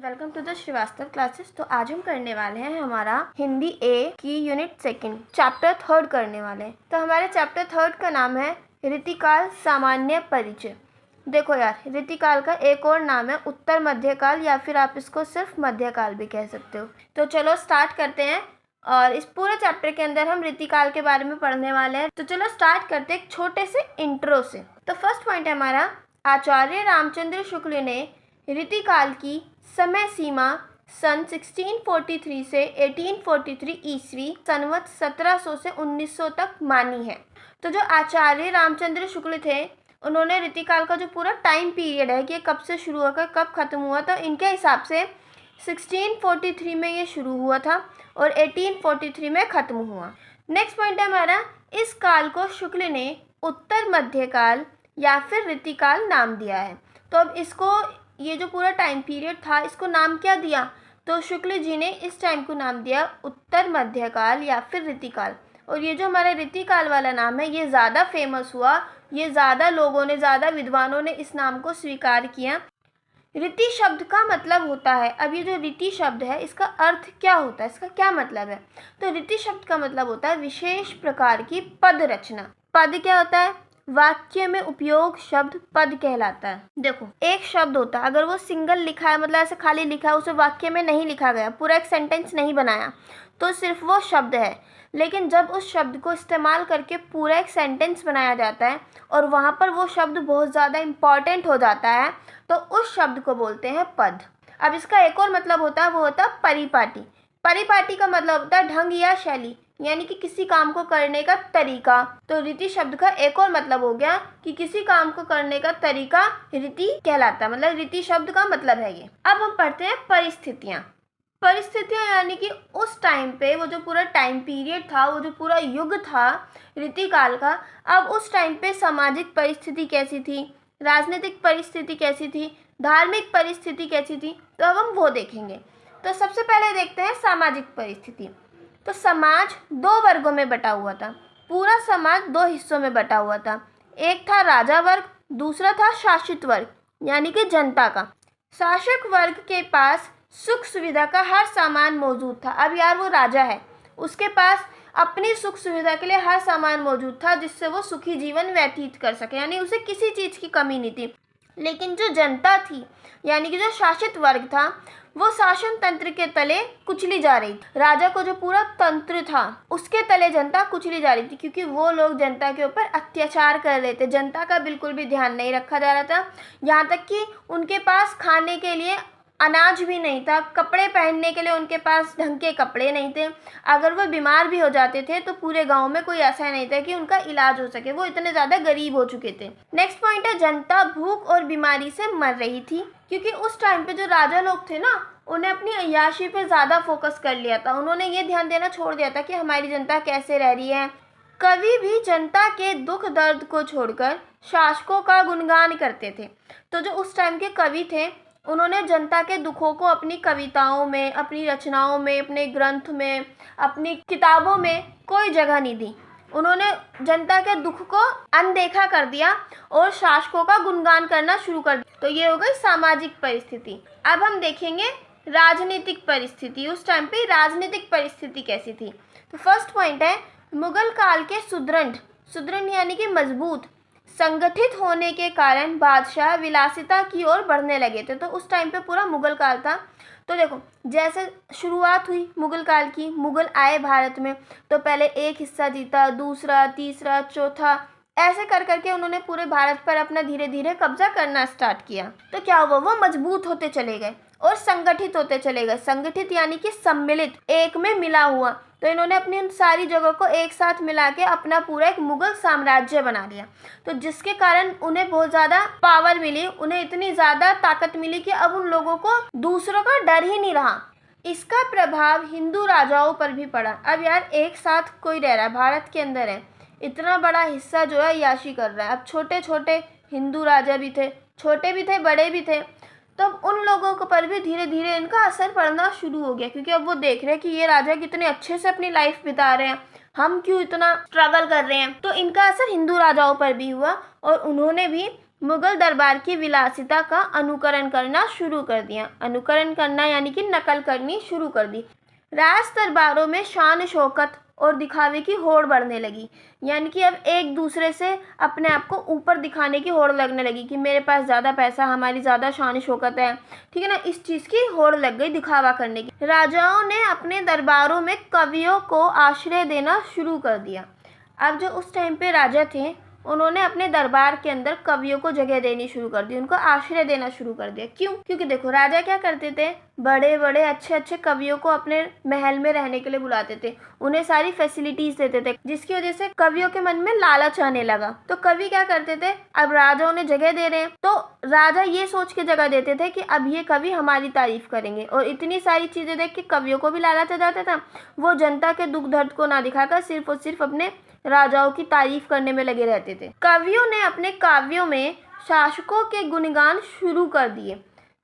Welcome to the Srivastava classes. तो आज हम करने वाले हैं हमारा हिंदी ए की यूनिट सेकंड चैप्टर थर्ड करने वाले हैं। तो हमारे चैप्टर थर्ड का नाम है रीतिकाल सामान्य परिचय। देखो यार, रीतिकाल का एक और नाम है उत्तर मध्यकाल, या फिर आप इसको सिर्फ मध्यकाल भी कह सकते हो। तो चलो स्टार्ट करते हैं, और इस पूरे चैप्टर के अंदर हम रीतिकाल के बारे में पढ़ने वाले हैं। तो चलो स्टार्ट करते हैं एक छोटे से इंट्रो से। तो फर्स्ट पॉइंट है हमारा, आचार्य रामचंद्र शुक्ल ने रीतिकाल की समय सीमा सन 1643 से 1843 ईस्वी संवत 1700 से 1900 तक मानी है। तो जो आचार्य रामचंद्र शुक्ल थे, उन्होंने रीतिकाल का जो पूरा टाइम पीरियड है कि कब से शुरू होकर कब खत्म हुआ, तो इनके हिसाब से 1643 में ये शुरू हुआ था और 1843 में खत्म हुआ। नेक्स्ट पॉइंट है हमारा, इस काल को शुक्ल ने उत्तर मध्यकाल या फिर रीतिकाल नाम दिया है। तो अब इसको, ये जो पूरा टाइम पीरियड था, इसको नाम क्या दिया? तो शुक्ल जी ने इस टाइम को नाम दिया उत्तर मध्यकाल या फिर रीतिकाल। और ये जो हमारा रीतिकाल वाला नाम है, ये ज़्यादा फेमस हुआ, ये ज़्यादा लोगों ने, ज़्यादा विद्वानों ने इस नाम को स्वीकार किया। रीति शब्द का मतलब होता है, अब ये जो रीति शब्द है इसका अर्थ क्या होता है, इसका क्या मतलब है? तो रीति शब्द का मतलब होता है विशेष प्रकार की पद रचना। पद क्या होता है? वाक्य में उपयोग शब्द पद कहलाता है। देखो, एक शब्द होता है, अगर वो सिंगल लिखा है, मतलब ऐसे खाली लिखा है, उसे वाक्य में नहीं लिखा गया, पूरा एक सेंटेंस नहीं बनाया, तो सिर्फ वो शब्द है। लेकिन जब उस शब्द को इस्तेमाल करके पूरा एक सेंटेंस बनाया जाता है और वहाँ पर वो शब्द बहुत ज़्यादा इम्पॉर्टेंट हो जाता है, तो उस शब्द को बोलते हैं पद। अब इसका एक और मतलब होता है, वो होता है परिपाटी। परिपाटी का मतलब होता है ढंग या शैली, यानी कि किसी काम को करने का तरीका। तो रीति शब्द का एक और मतलब हो गया कि किसी काम को करने का तरीका रीति कहलाता है, मतलब रीति शब्द का मतलब है ये। अब हम पढ़ते हैं परिस्थितियाँ। परिस्थितियाँ यानी कि उस टाइम पे वो जो पूरा टाइम पीरियड था, वो जो पूरा युग था रीतिकाल का, अब उस टाइम पे सामाजिक परिस्थिति कैसी थी, राजनीतिक परिस्थिति कैसी थी, धार्मिक परिस्थिति कैसी थी, तो अब हम वो देखेंगे। तो सबसे पहले देखते हैं सामाजिक परिस्थिति। तो समाज दो वर्गों में बटा हुआ था, पूरा समाज दो हिस्सों में बटा हुआ था। एक था राजा वर्ग, दूसरा था शासित वर्ग, यानी कि जनता का। शासक वर्ग के पास सुख सुविधा का हर सामान मौजूद था। अब यार वो राजा है, उसके पास अपनी सुख सुविधा के लिए हर सामान मौजूद था जिससे वो सुखी जीवन व्यतीत कर सके, यानी उसे किसी चीज़ की कमी नहीं थी। लेकिन जो जनता थी, यानी कि जो शासित वर्ग था, वो शासन तंत्र के तले कुचली जा रही थी। राजा को जो पूरा तंत्र था उसके तले जनता कुचली जा रही थी, क्योंकि वो लोग जनता के ऊपर अत्याचार कर रहे थे। जनता का बिल्कुल भी ध्यान नहीं रखा जा रहा था, यहाँ तक कि उनके पास खाने के लिए अनाज भी नहीं था, कपड़े पहनने के लिए उनके पास ढंग के कपड़े नहीं थे। अगर वो बीमार भी हो जाते थे तो पूरे गांव में कोई ऐसा नहीं था कि उनका इलाज हो सके, वो इतने ज़्यादा गरीब हो चुके थे। नेक्स्ट पॉइंट है, जनता भूख और बीमारी से मर रही थी, क्योंकि उस टाइम पे जो राजा लोग थे ना, उन्हें अपनी अय्याशी पे ज़्यादा फोकस कर लिया था। उन्होंने ये ध्यान देना छोड़ दिया था कि हमारी जनता कैसे रह रही है। कवि भी जनता के दुख दर्द को छोड़कर शासकों का गुणगान करते थे। तो जो उस टाइम के कवि थे, उन्होंने जनता के दुखों को अपनी कविताओं में, अपनी रचनाओं में, अपने ग्रंथ में, अपनी किताबों में कोई जगह नहीं दी। उन्होंने जनता के दुख को अनदेखा कर दिया और शासकों का गुणगान करना शुरू कर दिया। तो ये हो गई सामाजिक परिस्थिति। अब हम देखेंगे राजनीतिक परिस्थिति। उस टाइम पे राजनीतिक परिस्थिति कैसी थी? तो फर्स्ट पॉइंट है, मुगल काल के सुदृढ़ यानी कि मजबूत संगठित होने के कारण बादशाह विलासिता की ओर बढ़ने लगे थे। तो उस टाइम पे पूरा मुगल काल था। तो देखो, जैसे शुरुआत हुई मुगल काल की, मुगल आए भारत में, तो पहले एक हिस्सा जीता, दूसरा, तीसरा, चौथा, ऐसे कर करके उन्होंने पूरे भारत पर अपना धीरे धीरे कब्जा करना स्टार्ट किया। तो क्या हुआ, वो मजबूत होते चले गए और संगठित होते चले गए। संगठित यानी कि सम्मिलित, एक में मिला हुआ। तो इन्होंने अपनी उन सारी जगह को एक साथ मिला के अपना पूरा एक मुगल साम्राज्य बना लिया। तो जिसके कारण उन्हें बहुत ज़्यादा पावर मिली, उन्हें इतनी ज़्यादा ताकत मिली कि अब उन लोगों को दूसरों का डर ही नहीं रहा। इसका प्रभाव हिंदू राजाओं पर भी पड़ा। अब यार एक साथ कोई रह रहा है, भारत के अंदर है, इतना बड़ा हिस्सा जो है याशी कर रहा है। अब छोटे छोटे हिंदू राजा भी थे, छोटे भी थे, बड़े भी थे। तो उन लोगों के पर भी धीरे धीरे इनका असर पड़ना शुरू हो गया, क्योंकि अब वो देख रहे हैं कि ये राजा कितने अच्छे से अपनी लाइफ बिता रहे हैं, हम क्यों इतना स्ट्रगल कर रहे हैं। तो इनका असर हिंदू राजाओं पर भी हुआ और उन्होंने भी मुगल दरबार की विलासिता का अनुकरण करना शुरू कर दिया। अनुकरण करना यानी कि नकल करनी शुरू कर दी। राज दरबारों में शान शौकत और दिखावे की होड़ बढ़ने लगी, यानी कि अब एक दूसरे से अपने आप को ऊपर दिखाने की होड़ लगने लगी कि मेरे पास ज़्यादा पैसा, हमारी ज़्यादा शान शौकत है, ठीक है ना। इस चीज़ की होड़ लग गई दिखावा करने की। राजाओं ने अपने दरबारों में कवियों को आश्रय देना शुरू कर दिया। अब जो उस टाइम पे राजा थे, उन्होंने अपने दरबार के अंदर कवियों को जगह देनी शुरू कर दी, उनको आश्रय देना शुरू कर दिया। क्यों? क्योंकि देखो, राजा क्या करते थे, बड़े बड़े अच्छे अच्छे कवियों को अपने महल में रहने के लिए बुलाते थे, उन्हें सारी फैसिलिटीज देते थे, जिसकी वजह से कवियों के मन में लालच आने लगा। तो कवि क्या करते थे, अब राजा उन्हें जगह दे रहे हैं तो राजा ये सोच के जगह देते थे कि अब ये कवि हमारी तारीफ करेंगे, और इतनी सारी चीजें देख के कवियों को भी लालच आ जाता था। वो जनता के दुख दर्द को ना दिखाकर सिर्फ और सिर्फ अपने राजाओं की तारीफ करने में लगे रहते थे। कवियों ने अपने काव्यों में शासकों के गुणगान शुरू कर दिए।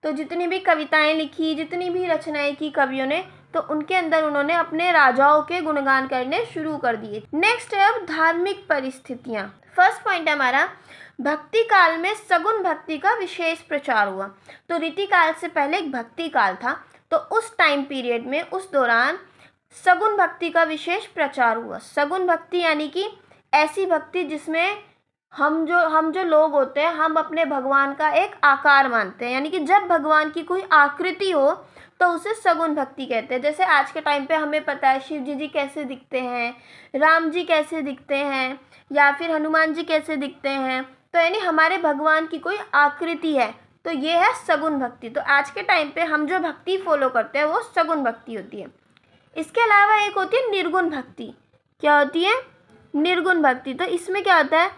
तो जितनी भी कविताएं लिखी, जितनी भी रचनाएं की कवियों ने, तो उनके अंदर उन्होंने अपने राजाओं के गुणगान करने शुरू कर दिए। नेक्स्ट है अब धार्मिक परिस्थितियां। फर्स्ट पॉइंट है हमारा, भक्ति काल में सगुन भक्ति का विशेष प्रचार हुआ। तो रीति काल से पहले एक भक्ति काल था, तो उस टाइम पीरियड में, उस दौरान सगुन भक्ति का विशेष प्रचार हुआ। सगुन भक्ति यानी कि ऐसी भक्ति जिसमें हम जो लोग होते हैं, हम अपने भगवान का एक आकार मानते हैं, यानी कि जब भगवान की कोई आकृति हो तो उसे सगुन भक्ति कहते हैं। जैसे आज के टाइम पे हमें पता है शिव जी कैसे दिखते हैं, राम जी कैसे दिखते हैं, या फिर हनुमान जी कैसे दिखते हैं, तो यानी हमारे भगवान की कोई आकृति है, तो ये है सगुन भक्ति। तो आज के टाइम पे हम जो भक्ति फॉलो करते हैं वो सगुन भक्ति होती है। इसके अलावा एक होती है निर्गुण भक्ति। क्या होती है? निर्गुण भक्ति। तो इसमें क्या होता है,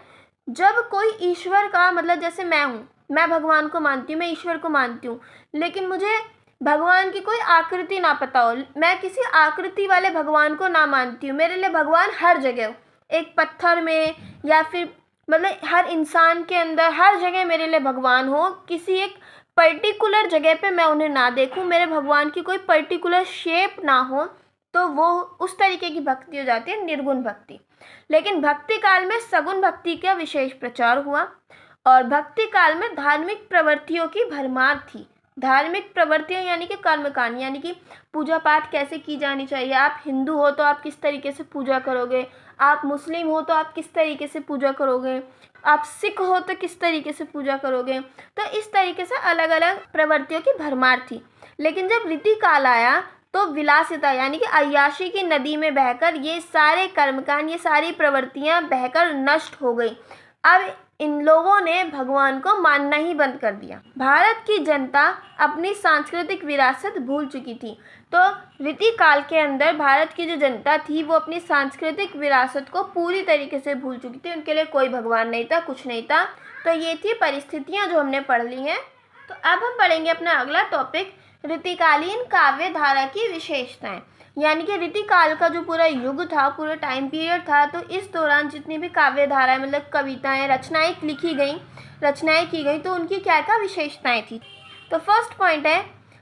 जब कोई ईश्वर का, मतलब जैसे मैं हूँ, मैं भगवान को मानती हूँ, मैं ईश्वर को मानती हूँ, लेकिन मुझे भगवान की कोई आकृति ना पता हो, मैं किसी आकृति वाले भगवान को ना मानती हूँ, मेरे लिए भगवान हर जगह हो, एक पत्थर में या फिर मतलब हर इंसान के अंदर, हर जगह मेरे लिए भगवान हो, किसी एक पर्टिकुलर जगह पे मैं उन्हें ना देखूं, मेरे भगवान की कोई पर्टिकुलर शेप ना हो, तो वो उस तरीके की भक्ति हो जाती है निर्गुण भक्ति। लेकिन भक्ति काल में सगुण भक्ति का विशेष प्रचार हुआ, और भक्ति काल में धार्मिक प्रवृत्तियों की भरमार थी। धार्मिक प्रवृत्तियां यानी कि कर्मकांड, यानी कि पूजा पाठ कैसे की जानी चाहिए। आप हिंदू हो तो आप किस तरीके से पूजा करोगे, आप मुस्लिम हो तो आप किस तरीके से पूजा करोगे, आप सिख हो तो किस तरीके से पूजा करोगे। तो इस तरीके से अलग अलग प्रवृत्तियों की भरमार थी। लेकिन जब रीति काल आया तो विलासिता यानी कि अय्याशी की नदी में बहकर ये सारे कर्मकांड, ये सारी प्रवृत्तियां बहकर नष्ट हो गई। अब इन लोगों ने भगवान को मानना ही बंद कर दिया। भारत की जनता अपनी सांस्कृतिक विरासत भूल चुकी थी। तो रीति काल के अंदर भारत की जो जनता थी वो अपनी सांस्कृतिक विरासत को पूरी तरीके से भूल चुकी थी। उनके लिए कोई भगवान नहीं था, कुछ नहीं था। तो ये थी परिस्थितियाँ जो हमने पढ़ ली हैं। तो अब हम पढ़ेंगे अपना अगला टॉपिक, रीतिकालीन काव्य धारा की विशेषताएं। यानी कि रीति काल का जो पूरा युग था, पूरा टाइम पीरियड था, तो इस दौरान जितनी भी काव्य धाराएं, मतलब कविताएं, रचनाएं लिखी गई, रचनाएं की गई, तो उनकी क्या क्या विशेषताएं थी। तो फर्स्ट पॉइंट है,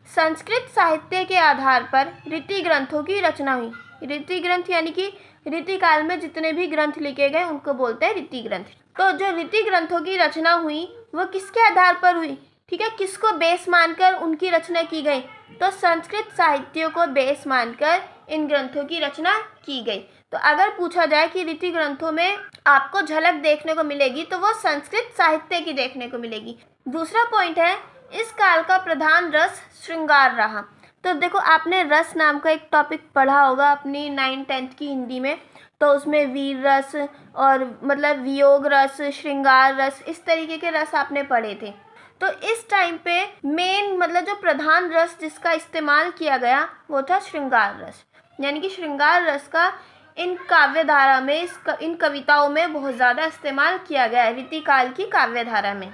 संस्कृत साहित्य के आधार पर रीति ग्रंथों की रचना हुई। रीति ग्रंथ यानी कि रीति काल में जितने भी ग्रंथ लिखे गए उनको बोलते हैं रीति ग्रंथ। तो जो रीति ग्रंथों की रचना हुई वो किसके आधार पर हुई, ठीक है, किसको बेस मानकर उनकी रचना की गई, तो संस्कृत साहित्य को बेस मानकर इन ग्रंथों की रचना की गई। तो अगर पूछा जाए कि रीति ग्रंथों में आपको झलक देखने को मिलेगी तो वो संस्कृत साहित्य की देखने को मिलेगी। दूसरा पॉइंट है, इस काल का प्रधान रस श्रृंगार रहा। तो देखो, आपने रस नाम का एक टॉपिक पढ़ा होगा अपनी 9th-10th की हिंदी में, तो उसमें वीर रस और मतलब वियोग रस, श्रृंगार रस, इस तरीके के रस आपने पढ़े थे। तो इस टाइम पे मेन मतलब जो प्रधान रस जिसका इस्तेमाल किया गया वो था श्रृंगार रस। यानी कि श्रृंगार रस का इन काव्य धारा में, इन कविताओं में बहुत ज़्यादा इस्तेमाल किया गया है रीति काल की काव्य धारा में।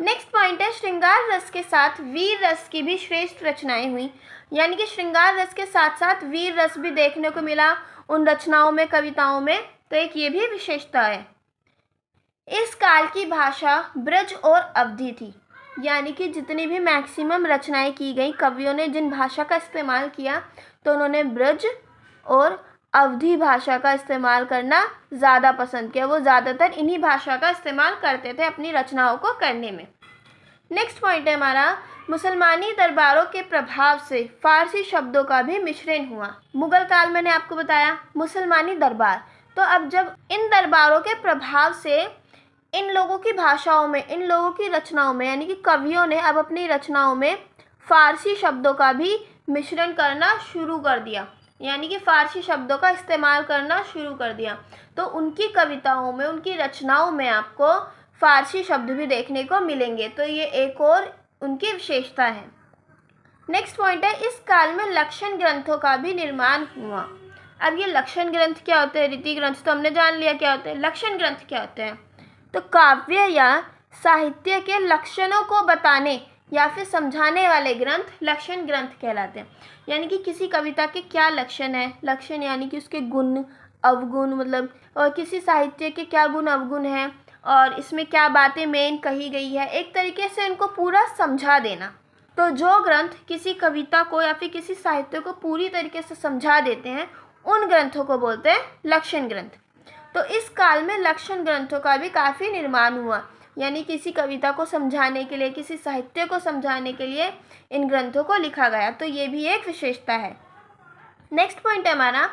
नेक्स्ट पॉइंट है, श्रृंगार रस के साथ वीर रस की भी श्रेष्ठ रचनाएं हुई। यानी कि श्रृंगार रस के साथ साथ वीर रस भी देखने को मिला उन रचनाओं में, कविताओं में। तो एक ये भी विशेषता है। इस काल की भाषा ब्रज और अवधी थी। यानी कि जितनी भी मैक्सिमम रचनाएं की गई, कवियों ने जिन भाषा का इस्तेमाल किया, तो उन्होंने ब्रज और अवधी भाषा का इस्तेमाल करना ज़्यादा पसंद किया। वो ज़्यादातर इन्हीं भाषा का इस्तेमाल करते थे अपनी रचनाओं को करने में। नेक्स्ट पॉइंट है हमारा, मुसलमानी दरबारों के प्रभाव से फारसी शब्दों का भी मिश्रण हुआ। मुगल काल मैंने आपको बताया, मुसलमानी दरबार, तो अब जब इन दरबारों के प्रभाव से इन लोगों की भाषाओं में, इन लोगों की रचनाओं में, यानी कि कवियों ने अब अपनी रचनाओं में फारसी शब्दों का भी मिश्रण करना शुरू कर दिया, यानी कि फारसी शब्दों का इस्तेमाल करना शुरू कर दिया। तो उनकी कविताओं में, उनकी रचनाओं में आपको फारसी शब्द भी देखने को मिलेंगे। तो ये एक और उनकी विशेषता है। नेक्स्ट पॉइंट है, इस काल में लक्षण ग्रंथों का भी निर्माण हुआ। अब ये लक्षण ग्रंथ क्या होते हैं? रीति ग्रंथ तो हमने जान लिया क्या होते हैं। लक्षण ग्रंथ क्या होते हैं? तो काव्य या साहित्य के लक्षणों को बताने या फिर समझाने वाले ग्रंथ लक्षण ग्रंथ कहलाते हैं। यानी कि किसी कविता के क्या लक्षण है, लक्षण यानी कि उसके गुण अवगुण, मतलब और किसी साहित्य के क्या गुण अवगुण हैं और इसमें क्या बातें मेन कही गई है, एक तरीके से इनको पूरा समझा देना। तो जो ग्रंथ किसी कविता को या फिर किसी साहित्य को पूरी तरीके से समझा देते हैं, उन ग्रंथों को बोलते हैं लक्षण ग्रंथ। तो इस काल में लक्षण ग्रंथों का भी काफ़ी निर्माण हुआ, यानी किसी कविता को समझाने के लिए, किसी साहित्य को समझाने के लिए इन ग्रंथों को लिखा गया। तो ये भी एक विशेषता है। नेक्स्ट पॉइंट है हमारा,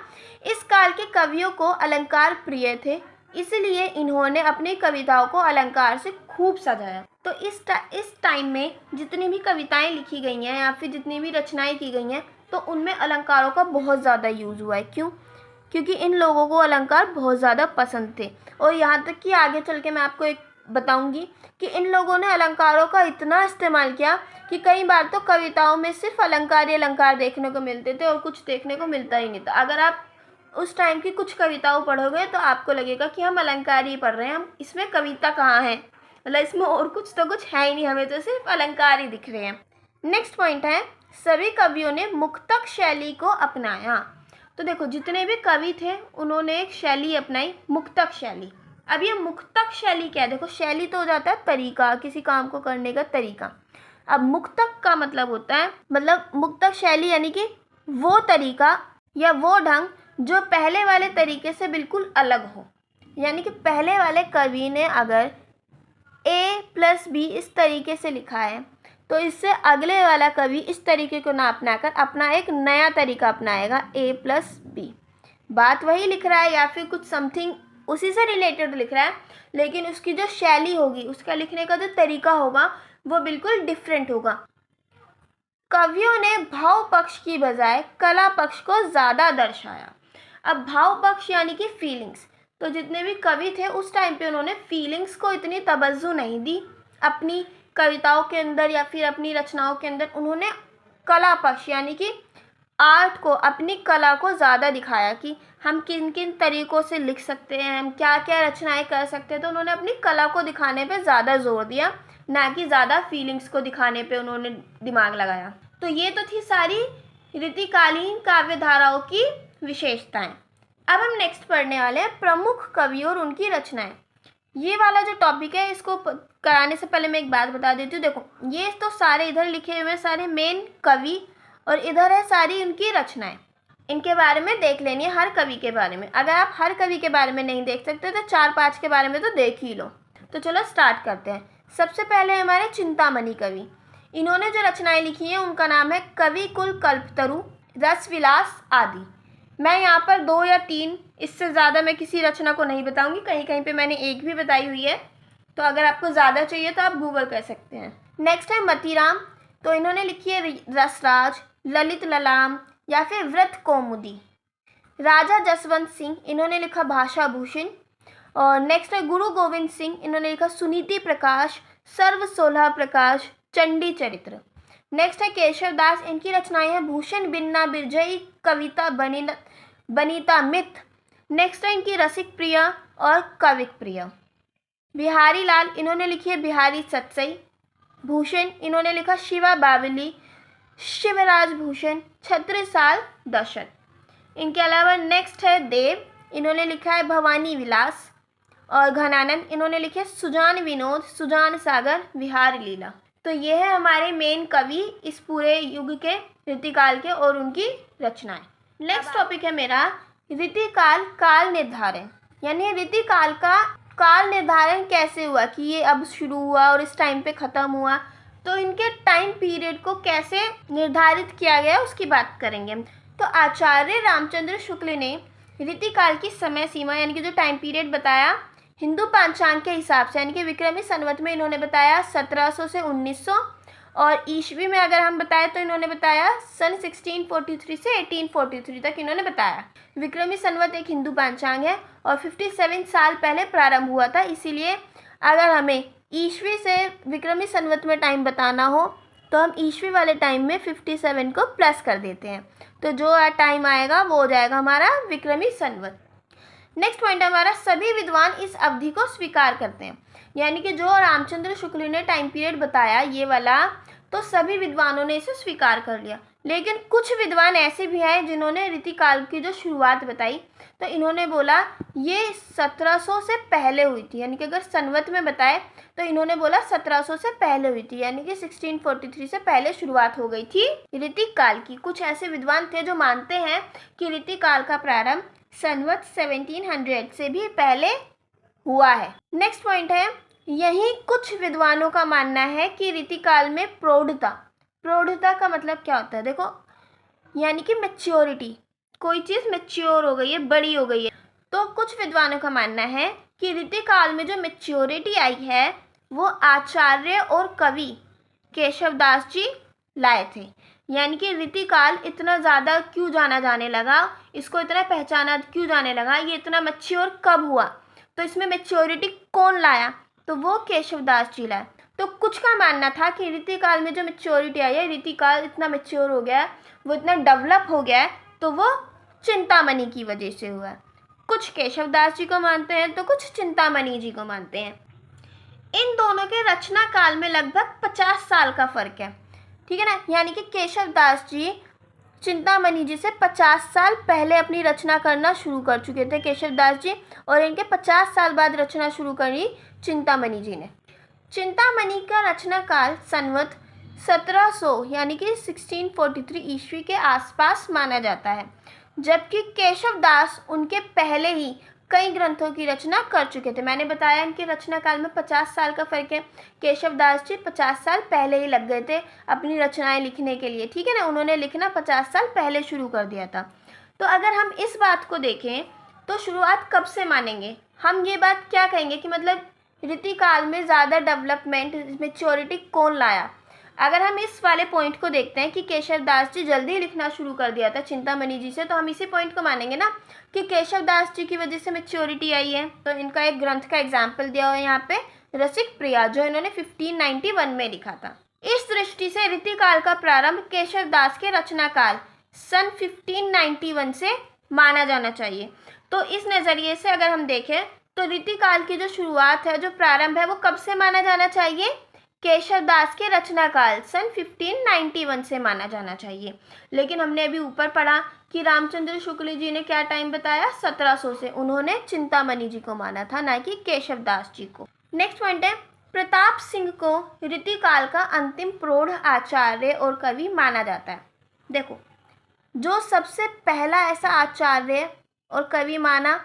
इस काल के कवियों को अलंकार प्रिय थे, इसलिए इन्होंने अपनी कविताओं को अलंकार से खूब सजाया। तो इस टाइम में जितनी भी कविताएं लिखी गई हैं या फिर जितनी भी रचनाएं की गई हैं, तो उनमें अलंकारों का बहुत ज़्यादा यूज़ हुआ है। क्यों? क्योंकि इन लोगों को अलंकार बहुत ज़्यादा पसंद थे। और यहाँ तक कि आगे चल के मैं आपको एक बताऊंगी कि इन लोगों ने अलंकारों का इतना इस्तेमाल किया कि कई बार तो कविताओं में सिर्फ अलंकार ही अलंकार देखने को मिलते थे और कुछ देखने को मिलता ही नहीं था। अगर आप उस टाइम की कुछ कविताओं पढ़ोगे तो आपको लगेगा कि हम अलंकार ही पढ़ रहे हैं, हम इसमें कविता कहाँ है, मतलब इसमें और कुछ तो कुछ है ही नहीं, हमें तो सिर्फ अलंकार ही दिख रहे हैं। नेक्स्ट पॉइंट है, सभी कवियों ने मुक्तक शैली को अपनाया। तो देखो, जितने भी कवि थे उन्होंने एक शैली अपनाई, मुक्तक शैली। अब ये मुक्तक शैली क्या है? देखो, शैली तो हो जाता है तरीका, किसी काम को करने का तरीका। अब मुक्तक का मतलब होता है, मतलब मुक्तक शैली यानी कि वो तरीका या वो ढंग जो पहले वाले तरीके से बिल्कुल अलग हो। यानी कि पहले वाले कवि ने अगर A+B इस तरीके से लिखा है, तो इससे अगले वाला कवि इस तरीके को ना अपनाकर अपना एक नया तरीका अपनाएगा, A+B। बात वही लिख रहा है या फिर कुछ समथिंग उसी से रिलेटेड लिख रहा है, लेकिन उसकी जो शैली होगी, उसका लिखने का जो तरीका होगा, वो बिल्कुल डिफरेंट होगा। कवियों ने भाव पक्ष की बजाय कला पक्ष को ज़्यादा दर्शाया। अब भाव पक्ष यानी कि फीलिंग्स, तो जितने भी कवि थे उस टाइम पे उन्होंने फीलिंग्स को इतनी तवज्जो नहीं दी अपनी कविताओं के अंदर या फिर अपनी रचनाओं के अंदर। उन्होंने कला पक्ष यानी कि आर्ट को, अपनी कला को ज़्यादा दिखाया कि हम किन किन तरीक़ों से लिख सकते हैं, हम क्या क्या रचनाएं कर सकते हैं। तो उन्होंने अपनी कला को दिखाने पे ज़्यादा जोर दिया, ना कि ज़्यादा फीलिंग्स को दिखाने पे उन्होंने दिमाग लगाया। तो ये तो थी सारी रीतिकालीन काव्य धाराओं की विशेषताएं। अब हम नेक्स्ट पढ़ने वाले हैं प्रमुख कवियों और उनकी रचनाएं। ये वाला जो टॉपिक है, इसको कराने से पहले मैं एक बात बता देती हूँ। देखो, ये तो सारे इधर लिखे हुए सारे मेन कवि और इधर है सारी उनकी रचनाएं। इनके बारे में देख लेनी है, हर कवि के बारे में। अगर आप हर कवि के बारे में नहीं देख सकते तो 4-5 के बारे में तो देख ही लो। तो चलो स्टार्ट करते हैं। सबसे पहले हमारे चिंतामणि कवि। इन्होंने जो रचनाएं लिखी हैं उनका नाम है कवि कुल कल्पतरु, रसविलास आदि। मैं यहाँ पर 2 या 3, इससे ज़्यादा मैं किसी रचना को नहीं बताऊंगी। कहीं कहीं पे मैंने एक भी बताई हुई है, तो अगर आपको ज़्यादा चाहिए तो आप गूगल कर सकते हैं। नेक्स्ट है मतीराम। तो इन्होंने लिखी है रसराज, ललित ललाम या फिर व्रत कौमुदी। राजा जसवंत सिंह, इन्होंने लिखा भाषा भूषण। और नेक्स्ट है गुरु गोविंद सिंह, इन्होंने लिखा सुनीति प्रकाश, सर्व सोलह प्रकाश, चंडी चरित्र। नेक्स्ट है केशव दास, इनकी रचनाएं हैं भूषण बिन्ना बिरजई, कविता बनीता मित। नेक्स्ट है इनकी रसिक प्रिया और कविक प्रिया। बिहारी लाल, इन्होंने लिखी है बिहारी सतसई। भूषण, इन्होंने लिखा शिवा बावली, शिवराज भूषण, छत्रसाल दशरथ। इनके अलावा नेक्स्ट है देव, इन्होंने लिखा है भवानी विलास। और घनानंद, इन्होंने लिखे सुजान विनोद, सुजान सागर, विहार लीला। तो ये है हमारे मेन कवि इस पूरे युग के, रीतिकाल के और उनकी रचनाएं। नेक्स्ट टॉपिक है मेरा रीतिकाल काल निर्धारण, यानी रीतिकाल का काल निर्धारण कैसे हुआ कि ये अब शुरू हुआ और इस टाइम पे ख़त्म हुआ, तो इनके टाइम पीरियड को कैसे निर्धारित किया गया उसकी बात करेंगे। तो आचार्य रामचंद्र शुक्ल ने रीतिकाल की समय सीमा यानी कि जो टाइम पीरियड बताया हिंदू पंचांग के हिसाब से, यानी कि विक्रमी संवत में इन्होंने बताया 1700 से 1900, और ईस्वी में अगर हम बताएं तो इन्होंने बताया सन 1643 से 1843 तक इन्होंने बताया। विक्रमी संवत एक हिंदू पंचांग है और 57 साल पहले प्रारंभ हुआ था, इसीलिए अगर हमें ईस्वी से विक्रमी संवत में टाइम बताना हो तो हम ईस्वी वाले टाइम में 57 को प्लस कर देते हैं, तो जो टाइम आएगा वो हो जाएगा हमारा विक्रमी संवत। नेक्स्ट पॉइंट हमारा, सभी विद्वान इस अवधि को स्वीकार करते हैं, यानी कि जो रामचंद्र शुक्ल ने टाइम पीरियड बताया ये वाला, तो सभी विद्वानों ने इसे स्वीकार कर लिया। लेकिन कुछ विद्वान ऐसे भी हैं जिन्होंने रीतिकाल की जो शुरुआत बताई, तो इन्होंने बोला ये 1700 से पहले हुई थी, यानी कि अगर संवत में बताए तो इन्होंने बोला 1700 से पहले हुई थी, यानी कि 1643 से पहले शुरुआत हो गई थी रीतिकाल की। कुछ ऐसे विद्वान थे जो मानते हैं कि रीतिकाल का प्रारंभ संवत 1700 से भी पहले हुआ है। नेक्स्ट पॉइंट है, यही कुछ विद्वानों का मानना है कि रीतिकाल में प्रौढ़ता का मतलब क्या होता है, देखो यानी कि मैच्योरिटी, कोई चीज़ मैच्योर हो गई है, बड़ी हो गई है। तो कुछ विद्वानों का मानना है कि रीतिकाल में जो मैच्योरिटी आई है वो आचार्य और कवि केशव दास जी लाए थे, यानी कि रीतिकाल इतना ज़्यादा क्यों जाना जाने लगा, इसको इतना पहचाना क्यों जाने लगा, ये इतना मैच्योर कब हुआ, तो इसमें मैच्योरिटी कौन लाया, तो वो केशव दास जी लाए। तो कुछ का मानना था कि रीतिकाल में जो मैच्योरिटी आई है, रीतिकाल इतना मैच्योर हो गया है, वो इतना डेवलप हो गया है, तो वो चिंतामणि की वजह से हुआ है। कुछ केशव दास जी को मानते हैं तो कुछ चिंतामणि जी को मानते हैं। इन दोनों के रचना काल में लगभग 50 साल का फर्क है, ठीक है ना, यानी कि केशव दास जी चिंतामणि जी से 50 साल पहले अपनी रचना करना शुरू कर चुके थे केशव दास जी, और इनके 50 साल बाद रचना शुरू करी चिंतामणि जी ने। चिंतामणि का रचना काल संवत 1700 यानी कि 1643 ईस्वी के आसपास माना जाता है, जबकि केशव दास उनके पहले ही कई ग्रंथों की रचना कर चुके थे। मैंने बताया इनके रचना काल में 50 साल का फर्क है। केशव दास जी 50 साल पहले ही लग गए थे अपनी रचनाएं लिखने के लिए, ठीक है ना, उन्होंने लिखना 50 साल पहले शुरू कर दिया था। तो अगर हम इस बात को देखें तो शुरुआत कब से मानेंगे, हम ये बात क्या कहेंगे कि मतलब रीतिकाल में ज़्यादा डेवलपमेंट मैच्योरिटी कौन लाया। अगर हम इस वाले पॉइंट को देखते हैं कि केशव दास जी जल्दी लिखना शुरू कर दिया था चिंतामणि जी से, तो हम इसी पॉइंट को मानेंगे ना कि केशव दास जी की वजह से मैच्योरिटी आई है। तो इनका एक ग्रंथ का एग्जाम्पल दिया हुआ है यहाँ पे, रसिक प्रिया, जो इन्होंने 1591 में लिखा था। इस दृष्टि से रीतिकाल का प्रारंभ केशव दास के रचना काल सन 1591 से माना जाना चाहिए। तो इस नज़रिए से अगर हम देखें तो रीतिकाल की जो शुरुआत है, जो प्रारंभ है, वो कब से माना जाना चाहिए, केशव दास के रचना काल सन 1591 से माना जाना चाहिए। लेकिन हमने अभी ऊपर पढ़ा कि रामचंद्र शुक्ल जी ने क्या टाइम बताया, 1700 से, उन्होंने चिंतामणि जी को माना था, ना कि केशव दास जी को। नेक्स्ट पॉइंट है, प्रताप सिंह को रीतिकाल का अंतिम प्रौढ़ आचार्य और कवि माना जाता है। देखो, जो सबसे पहला ऐसा आचार्य और कवि माना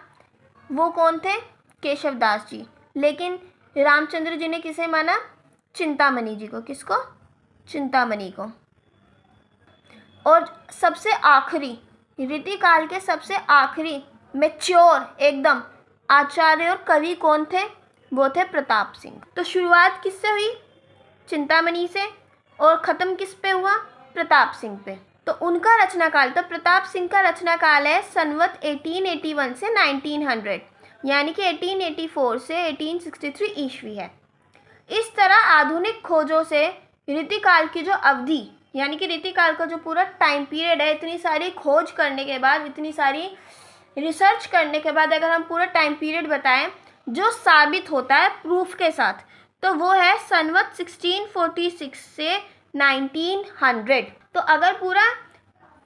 वो कौन थे, केशव दास जी। लेकिन रामचंद्र जी ने किसे माना, चिंतामणि जी को। किसको, चिंतामणि को। और सबसे आखिरी, रीतिकाल के सबसे आखिरी मैच्योर एकदम आचार्य और कवि कौन थे, वो थे प्रताप सिंह। तो शुरुआत किससे हुई, चिंतामणि से, और ख़त्म किस पे हुआ, प्रताप सिंह पे। तो उनका रचना काल, तो प्रताप सिंह का रचना काल है संवत 1881 से 1900, यानी कि 1884 से 1863 ईस्वी है। इस तरह आधुनिक खोजों से रीतिकाल की जो अवधि, यानी कि रीतिकाल का जो पूरा टाइम पीरियड है, इतनी सारी खोज करने के बाद, इतनी सारी रिसर्च करने के बाद अगर हम पूरा टाइम पीरियड बताएं जो साबित होता है प्रूफ के साथ, तो वो है संवत 1646 से 1900। तो अगर पूरा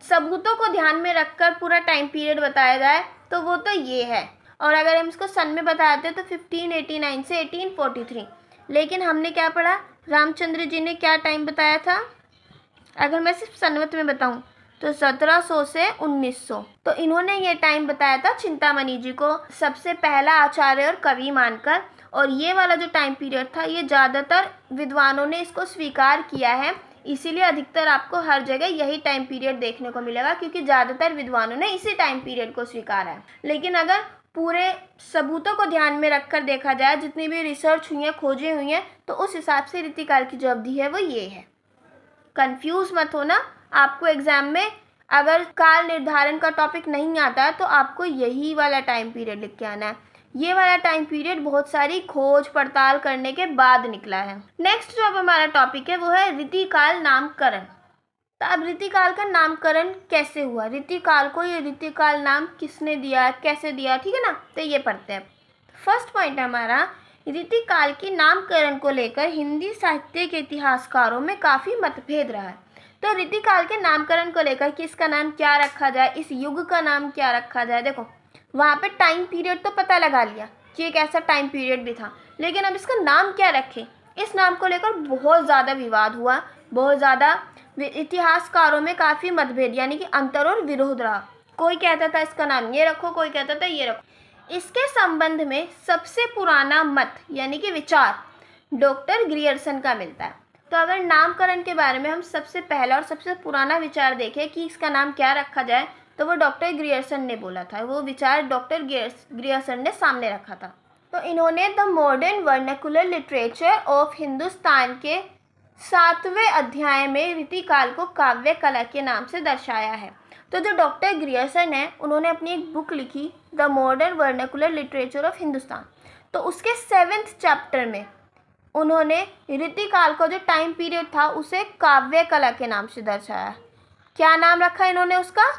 सबूतों को ध्यान में रखकर पूरा टाइम पीरियड बताया जाए तो वो तो ये है, और अगर हम इसको सन में बताते हैं तो 1589 से 1843। लेकिन हमने क्या पढ़ा, रामचंद्र जी ने क्या टाइम बताया था, अगर मैं सिर्फ संवत में बताऊं तो 1700 से 1900। तो इन्होंने ये टाइम बताया था चिंतामणि जी को सबसे पहला आचार्य और कवि मानकर, और ये वाला जो टाइम पीरियड था ये ज़्यादातर विद्वानों ने इसको स्वीकार किया है, इसीलिए अधिकतर आपको हर जगह यही टाइम पीरियड देखने को मिलेगा, क्योंकि ज़्यादातर विद्वानों ने इसी टाइम पीरियड को स्वीकारा है। लेकिन अगर पूरे सबूतों को ध्यान में रखकर देखा जाए, जितनी भी रिसर्च हुई है, खोजें हुई हैं, तो उस हिसाब से रीतिकाल की जो अवधि है वो ये है। कंफ्यूज मत होना, आपको एग्जाम में अगर काल निर्धारण का टॉपिक नहीं आता है तो आपको यही वाला टाइम पीरियड लिख के आना है। ये वाला टाइम पीरियड बहुत सारी खोज पड़ताल करने के बाद निकला है। नेक्स्ट जो अब हमारा टॉपिक है वो है रीतिकाल नामकरण। तो अब रीतिकाल का नामकरण कैसे हुआ, रीतिकाल को ये रीतिकाल नाम किसने दिया, कैसे दिया, ठीक है ना। तो ये पढ़ते हैं। फर्स्ट पॉइंट है हमारा, रीतिकाल के नामकरण को लेकर हिंदी साहित्य के इतिहासकारों में काफ़ी मतभेद रहा है। तो रीतिकाल के नामकरण को लेकर कि इसका नाम क्या रखा जाए, इस युग का नाम क्या रखा जाए। देखो वहाँ पे टाइम पीरियड तो पता लगा लिया कि एक ऐसा टाइम पीरियड भी था, लेकिन अब इसका नाम क्या रखें, इस नाम को लेकर बहुत ज़्यादा विवाद हुआ, बहुत ज़्यादा इतिहासकारों में काफ़ी मतभेद यानी कि अंतर और विरोध रहा। कोई कहता था इसका नाम ये रखो, कोई कहता था ये रखो। इसके संबंध में सबसे पुराना मत यानी कि विचार डॉक्टर ग्रियर्सन का मिलता है। तो अगर नामकरण के बारे में हम सबसे पहला और सबसे पुराना विचार देखें कि इसका नाम क्या रखा जाए, तो वो डॉक्टर ग्रियर्सन ने बोला था। वो विचार डॉक्टर ग्रियर्सन ने सामने रखा था। तो इन्होंने the modern vernacular literature of Hindustan के 7वें अध्याय में रीतिकाल को काव्य कला के नाम से दर्शाया है। तो जो डॉक्टर ग्रियर्सन है उन्होंने अपनी एक बुक लिखी the modern vernacular literature of Hindustan. तो उसके 7th चैप्टर में उन्होंने रीतिकाल का जो टाइम पीरियड था उसे काव्य कला के नाम से दर्शाया। क्या नाम रखा इन्होंने उसका,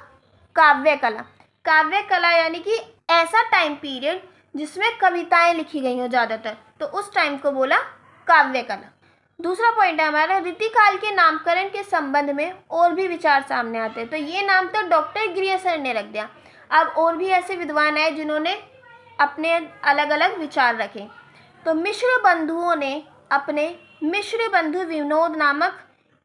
काव्य कला। काव्य कला यानी कि ऐसा टाइम पीरियड जिसमें कविताएं लिखी गई हो ज़्यादातर, तो उस टाइम को बोला काव्य कला। दूसरा पॉइंट है हमारा, रीतिकाल के नामकरण के संबंध में और भी विचार सामने आते हैं। तो ये नाम तो डॉक्टर ग्रियर्सन ने रख दिया, अब और भी ऐसे विद्वान आए जिन्होंने अपने अलग अलग विचार रखे। तो मिश्र बंधुओं ने अपने मिश्र बंधु विनोद नामक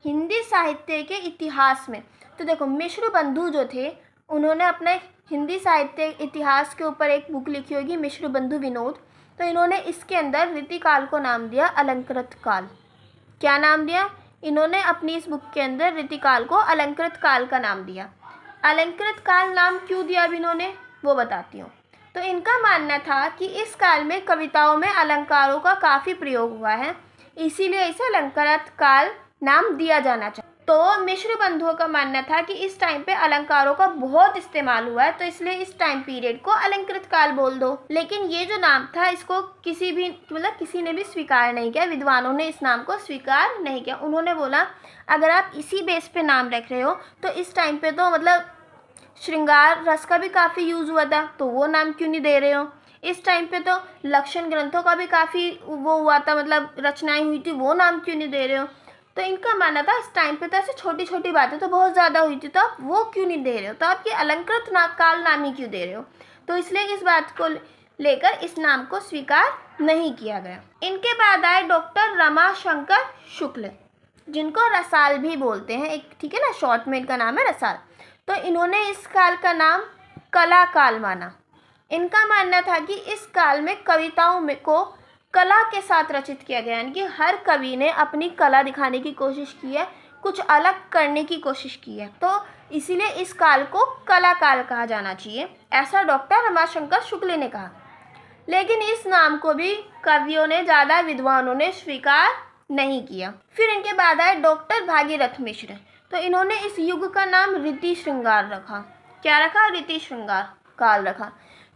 हिंदी साहित्य के इतिहास में, तो देखो मिश्र बंधु जो थे उन्होंने अपने हिंदी साहित्य इतिहास के ऊपर एक बुक लिखी होगी मिश्र बंधु विनोद। तो इन्होंने इसके अंदर रीतिकाल को नाम दिया अलंकृत काल। क्या नाम दिया इन्होंने अपनी इस बुक के अंदर, रीतिकाल को अलंकृत काल का नाम दिया। अलंकृत काल नाम क्यों दिया अब इन्होंने वो बताती हूँ। तो इनका मानना था कि इस काल में कविताओं में अलंकारों का काफ़ी प्रयोग हुआ है, इसीलिए इसे अलंकृत काल नाम दिया जाना चाहिए। तो मिश्र बंधुओं का मानना था कि इस टाइम पे अलंकारों का बहुत इस्तेमाल हुआ है, तो इसलिए इस टाइम पीरियड को अलंकृत काल बोल दो। लेकिन ये जो नाम था इसको किसी ने भी स्वीकार नहीं किया, विद्वानों ने इस नाम को स्वीकार नहीं किया। उन्होंने बोला अगर आप इसी बेस पे नाम रख रहे हो तो इस टाइम पे तो श्रृंगार रस का भी काफ़ी यूज़ हुआ था, तो वो नाम क्यों नहीं दे रहे हो। इस टाइम पे तो लक्षण ग्रंथों का भी काफ़ी वो हुआ था, रचनाएं हुई थी, वो नाम क्यों नहीं दे रहे हो। तो इनका मानना था इस टाइम पे तो ऐसे छोटी छोटी बातें तो बहुत ज़्यादा हुई थी, तो आप वो क्यों नहीं दे रहे हो, तो आप ये अलंकृत काल नाम ही क्यों दे रहे हो। तो इसलिए इस बात को लेकर इस नाम को स्वीकार नहीं किया गया। इनके बाद आए डॉक्टर रमाशंकर शुक्ल, जिनको रसाल भी बोलते हैं, एक ठीक है ना, शॉर्ट में इनका नाम है रसाल। तो इन्होंने इस काल का नाम कला काल माना। इनका मानना था कि इस काल में कविताओं में को कला के साथ रचित किया गया, यानी कि हर कवि ने अपनी कला दिखाने की कोशिश की है, कुछ अलग करने की कोशिश की है, तो इसीलिए इस काल को कला काल कहा जाना चाहिए, ऐसा डॉक्टर रमाशंकर शुक्ल ने कहा। लेकिन इस नाम को भी कवियों ने, ज़्यादा विद्वानों ने स्वीकार नहीं किया। फिर इनके बाद आए डॉक्टर भागीरथ मिश्र। तो इन्होंने इस युग का नाम रीति श्रृंगार रखा। क्या रखा, रीति श्रृंगार काल रखा,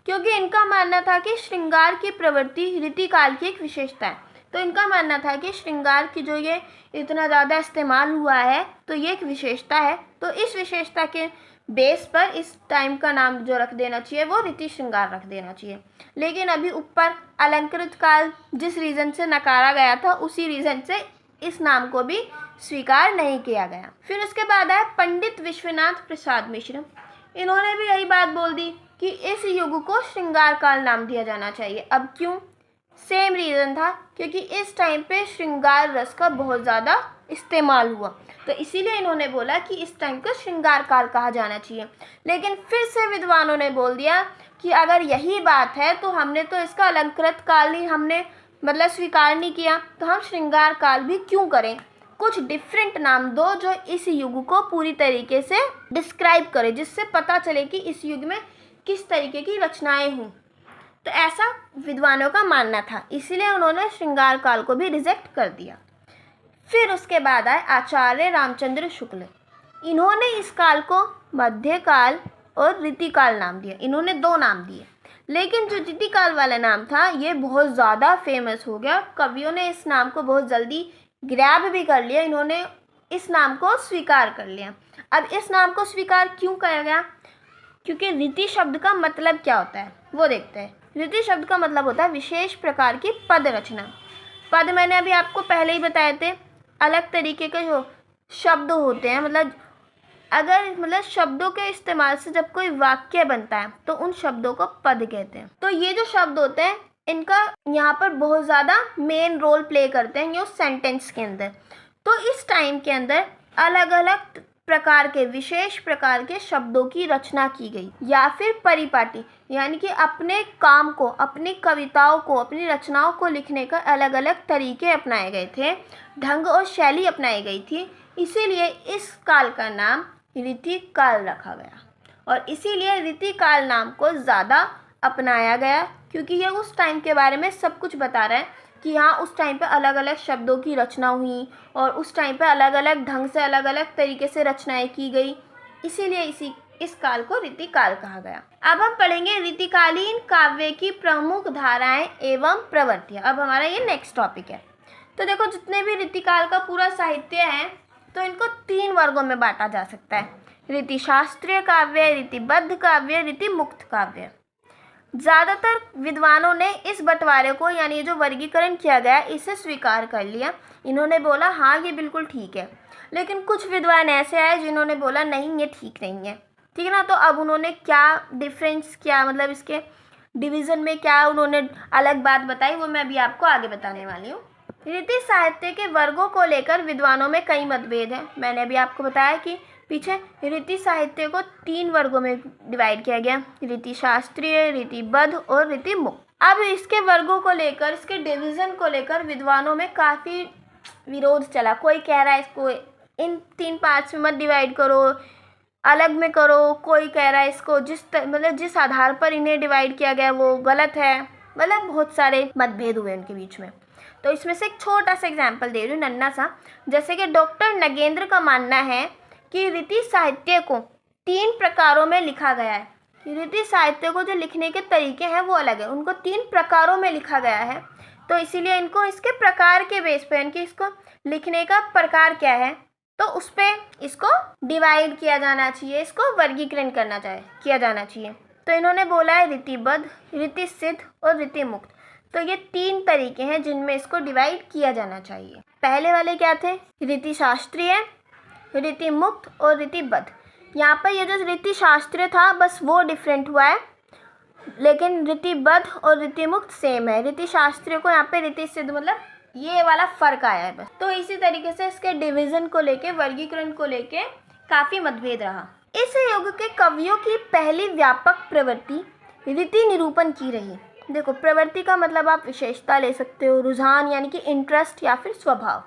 क्योंकि इनका मानना था कि श्रृंगार की प्रवृत्ति रीतिकाल की एक विशेषता है। तो इनका मानना था कि श्रृंगार की जो ये इतना ज़्यादा इस्तेमाल हुआ है तो ये एक विशेषता है, तो इस विशेषता के बेस पर इस टाइम का नाम जो रख देना चाहिए वो रीति श्रृंगार रख देना चाहिए। लेकिन अभी ऊपर अलंकृत काल जिस रीज़न से नकारा गया था उसी रीज़न से इस नाम को भी स्वीकार नहीं किया गया। फिर उसके बाद आए पंडित विश्वनाथ प्रसाद मिश्र। इन्होंने भी यही बात बोल दी कि इस युग को श्रृंगार काल नाम दिया जाना चाहिए। अब क्यों, सेम रीज़न था, क्योंकि इस टाइम पे श्रृंगार रस का बहुत ज़्यादा इस्तेमाल हुआ। तो इसीलिए इन्होंने बोला कि इस टाइम को श्रृंगार काल कहा जाना चाहिए। लेकिन फिर से विद्वानों ने बोल दिया कि अगर यही बात है तो हमने तो इसका अलंकृत काल ही हमने मतलब स्वीकार नहीं किया, तो हम श्रृंगार काल भी क्यों करें। कुछ डिफरेंट नाम दो जो इस युग को पूरी तरीके से डिस्क्राइब करे, जिससे पता चले कि इस युग में किस तरीके की रचनाएं हुई। तो ऐसा विद्वानों का मानना था, इसीलिए उन्होंने श्रृंगार काल को भी रिजेक्ट कर दिया। फिर उसके बाद आए आचार्य रामचंद्र शुक्ल। इन्होंने इस काल को मध्यकाल और रीतिकाल नाम दिया। इन्होंने 2 नाम दिए, लेकिन जो रीतिकाल वाला नाम था ये बहुत ज़्यादा फेमस हो गया। कवियों ने इस नाम को बहुत जल्दी ग्रैब भी कर लिया, इन्होंने इस नाम को स्वीकार कर लिया। अब इस नाम को स्वीकार क्यों किया गया, क्योंकि रीति शब्द का मतलब क्या होता है वो देखते हैं। रीति शब्द का मतलब होता है विशेष प्रकार की पद रचना। पद मैंने अभी आपको पहले ही बताए थे, अलग तरीके के जो शब्द होते हैं, मतलब शब्दों के इस्तेमाल से जब कोई वाक्य बनता है तो उन शब्दों को पद कहते हैं। तो ये जो शब्द होते हैं इनका यहाँ पर बहुत ज़्यादा मेन रोल प्ले करते हैं ये उस सेंटेंस के अंदर। तो इस टाइम के अंदर अलग अलग प्रकार के विशेष प्रकार के शब्दों की रचना की गई, या फिर परिपाटी, यानी कि अपने काम को, अपनी कविताओं को, अपनी रचनाओं को लिखने का अलग अलग तरीके अपनाए गए थे, ढंग और शैली अपनाई गई थी। इसीलिए इस काल का नाम रीतिकाल रखा गया, और इसीलिए रीतिकाल नाम को ज़्यादा अपनाया गया, क्योंकि ये उस टाइम के बारे में सब कुछ बता रहा है कि हाँ उस टाइम पे अलग अलग शब्दों की रचना हुई और उस टाइम पे अलग अलग ढंग से अलग अलग तरीके से रचनाएं की गई, इसीलिए इस काल को रीतिकाल कहा गया। अब हम पढ़ेंगे रीतिकालीन काव्य की प्रमुख धाराएं एवं प्रवृत्तियां। अब हमारा ये नेक्स्ट टॉपिक है। तो देखो, जितने भी रीतिकाल का पूरा साहित्य है तो इनको 3 वर्गों में बांटा जा सकता है: रीति शास्त्रीय काव्य, रीतिबद्ध काव्य, रीति मुक्त काव्य। ज़्यादातर विद्वानों ने इस बंटवारे को, यानी ये जो वर्गीकरण किया गया, इसे स्वीकार कर लिया। इन्होंने बोला हाँ ये बिल्कुल ठीक है। लेकिन कुछ विद्वान ऐसे आए जिन्होंने बोला नहीं ये ठीक नहीं है, ठीक है ना। तो अब उन्होंने क्या डिफरेंस किया, मतलब इसके डिवीज़न में क्या उन्होंने अलग बात बताई, वो मैं अभी आपको आगे बताने वाली हूँ। रीति साहित्य के वर्गों को लेकर विद्वानों में कई मतभेद हैं। मैंने अभी आपको बताया कि पीछे रीति साहित्य को 3 वर्गों में डिवाइड किया गया: रीति शास्त्रीय, रीतिबद्ध और रीति मुक्त। अब इसके वर्गों को लेकर, इसके डिवीज़न को लेकर विद्वानों में काफ़ी विरोध चला। कोई कह रहा है इसको इन 3 पार्ट्स में मत डिवाइड करो, अलग में करो। कोई कह रहा है इसको जिस आधार पर इन्हें डिवाइड किया गया वो गलत है। मतलब बहुत सारे मतभेद हुए उनके बीच में। तो इसमें से एक छोटा सा एग्जाम्पल दे रही हूँ, नन्ना सा। जैसे कि डॉक्टर नगेंद्र का मानना है कि रीति साहित्य को 3 प्रकारों में लिखा गया है। रीति साहित्य को जो लिखने के तरीके हैं वो अलग है, उनको 3 प्रकारों में लिखा गया है। तो इसीलिए इनको इसके प्रकार के बेस पे, इनकी इसको लिखने का प्रकार क्या है तो उस पर इसको डिवाइड किया जाना चाहिए, इसको वर्गीकरण किया जाना चाहिए। तो इन्होंने बोला है रीतिबद्ध, रीति सिद्ध और रीति मुक्त। तो ये 3 तरीके हैं जिनमें इसको डिवाइड किया जाना चाहिए। पहले वाले क्या थे? रीति शास्त्रीय, रीति मुक्त और रीतिबद्ध। यहाँ पर ये जो रीति शास्त्रीय था बस वो डिफरेंट हुआ है, लेकिन रीतिबद्ध और रीति मुक्त सेम है। रीति शास्त्रीय को यहाँ पे रीति सिद्ध, मतलब ये वाला फर्क आया है बस। तो इसी तरीके से इसके डिवीज़न को लेके, वर्गीकरण को लेके काफ़ी मतभेद रहा। इस युग के कवियों की पहली व्यापक प्रवृत्ति रीति निरूपण की रही। देखो, प्रवृत्ति का मतलब आप विशेषता ले सकते हो, रुझान यानी कि इंटरेस्ट या फिर स्वभाव।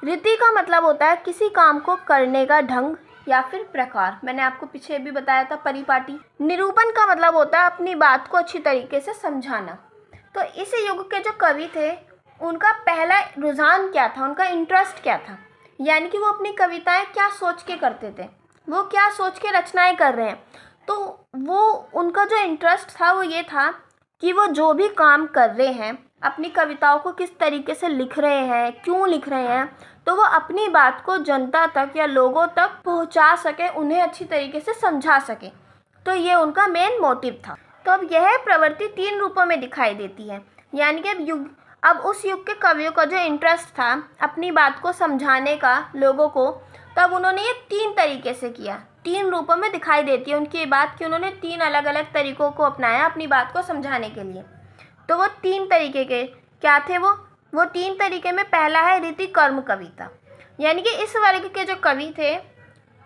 रीति का मतलब होता है किसी काम को करने का ढंग या फिर प्रकार। मैंने आपको पीछे भी बताया था, परिपाटी। निरूपण का मतलब होता है अपनी बात को अच्छी तरीके से समझाना। तो इस युग के जो कवि थे उनका पहला रुझान क्या था, उनका इंटरेस्ट क्या था, यानी कि वो अपनी कविताएं क्या सोच के करते थे, वो क्या सोच के रचनाएं कर रहे हैं। तो वो उनका जो इंटरेस्ट था वो ये था कि वो जो भी काम कर रहे हैं, अपनी कविताओं को किस तरीके से लिख रहे हैं, क्यों लिख रहे हैं, तो वो अपनी बात को जनता तक या लोगों तक पहुंचा सके, उन्हें अच्छी तरीके से समझा सके। तो ये उनका मेन मोटिव था। तो अब यह प्रवृत्ति 3 रूपों में दिखाई देती है, यानी कि अब उस युग के कवियों का जो इंटरेस्ट था अपनी बात को समझाने का लोगों को, तब उन्होंने ये 3 तरीके से किया। 3 रूपों में दिखाई देती है उनकी बात कि उन्होंने 3 अलग अलग तरीक़ों को अपनाया अपनी बात को समझाने के लिए। तो वो 3 तरीके के क्या थे? वो 3 तरीके में पहला है रीति कर्म कविता। यानी कि इस वर्ग के जो कवि थे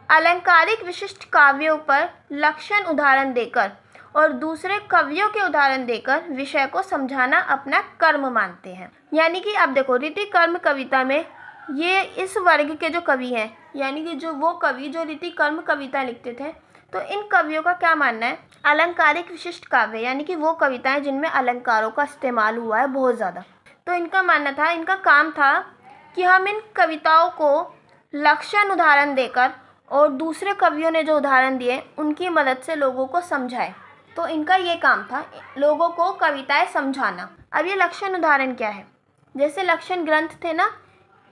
अलंकारिक विशिष्ट काव्यों पर लक्षण उदाहरण देकर और दूसरे कवियों के उदाहरण देकर विषय को समझाना अपना कर्म मानते हैं। यानी कि अब देखो रीति कर्म कविता में ये इस वर्ग के जो कवि हैं, यानी कि जो वो कवि जो रीति कर्म कविता लिखते थे, तो इन कवियों का क्या मानना है, अलंकारिक विशिष्ट काव्य यानी कि वो कविताएं जिनमें अलंकारों का इस्तेमाल हुआ है बहुत ज़्यादा। तो इनका मानना था, इनका काम था कि हम इन कविताओं को लक्षण उदाहरण देकर और दूसरे कवियों ने जो उदाहरण दिए उनकी मदद से लोगों को समझाए। तो इनका ये काम था लोगों को कविताएं समझाना। अब ये लक्षण उदाहरण क्या है, जैसे लक्षण ग्रंथ थे ना,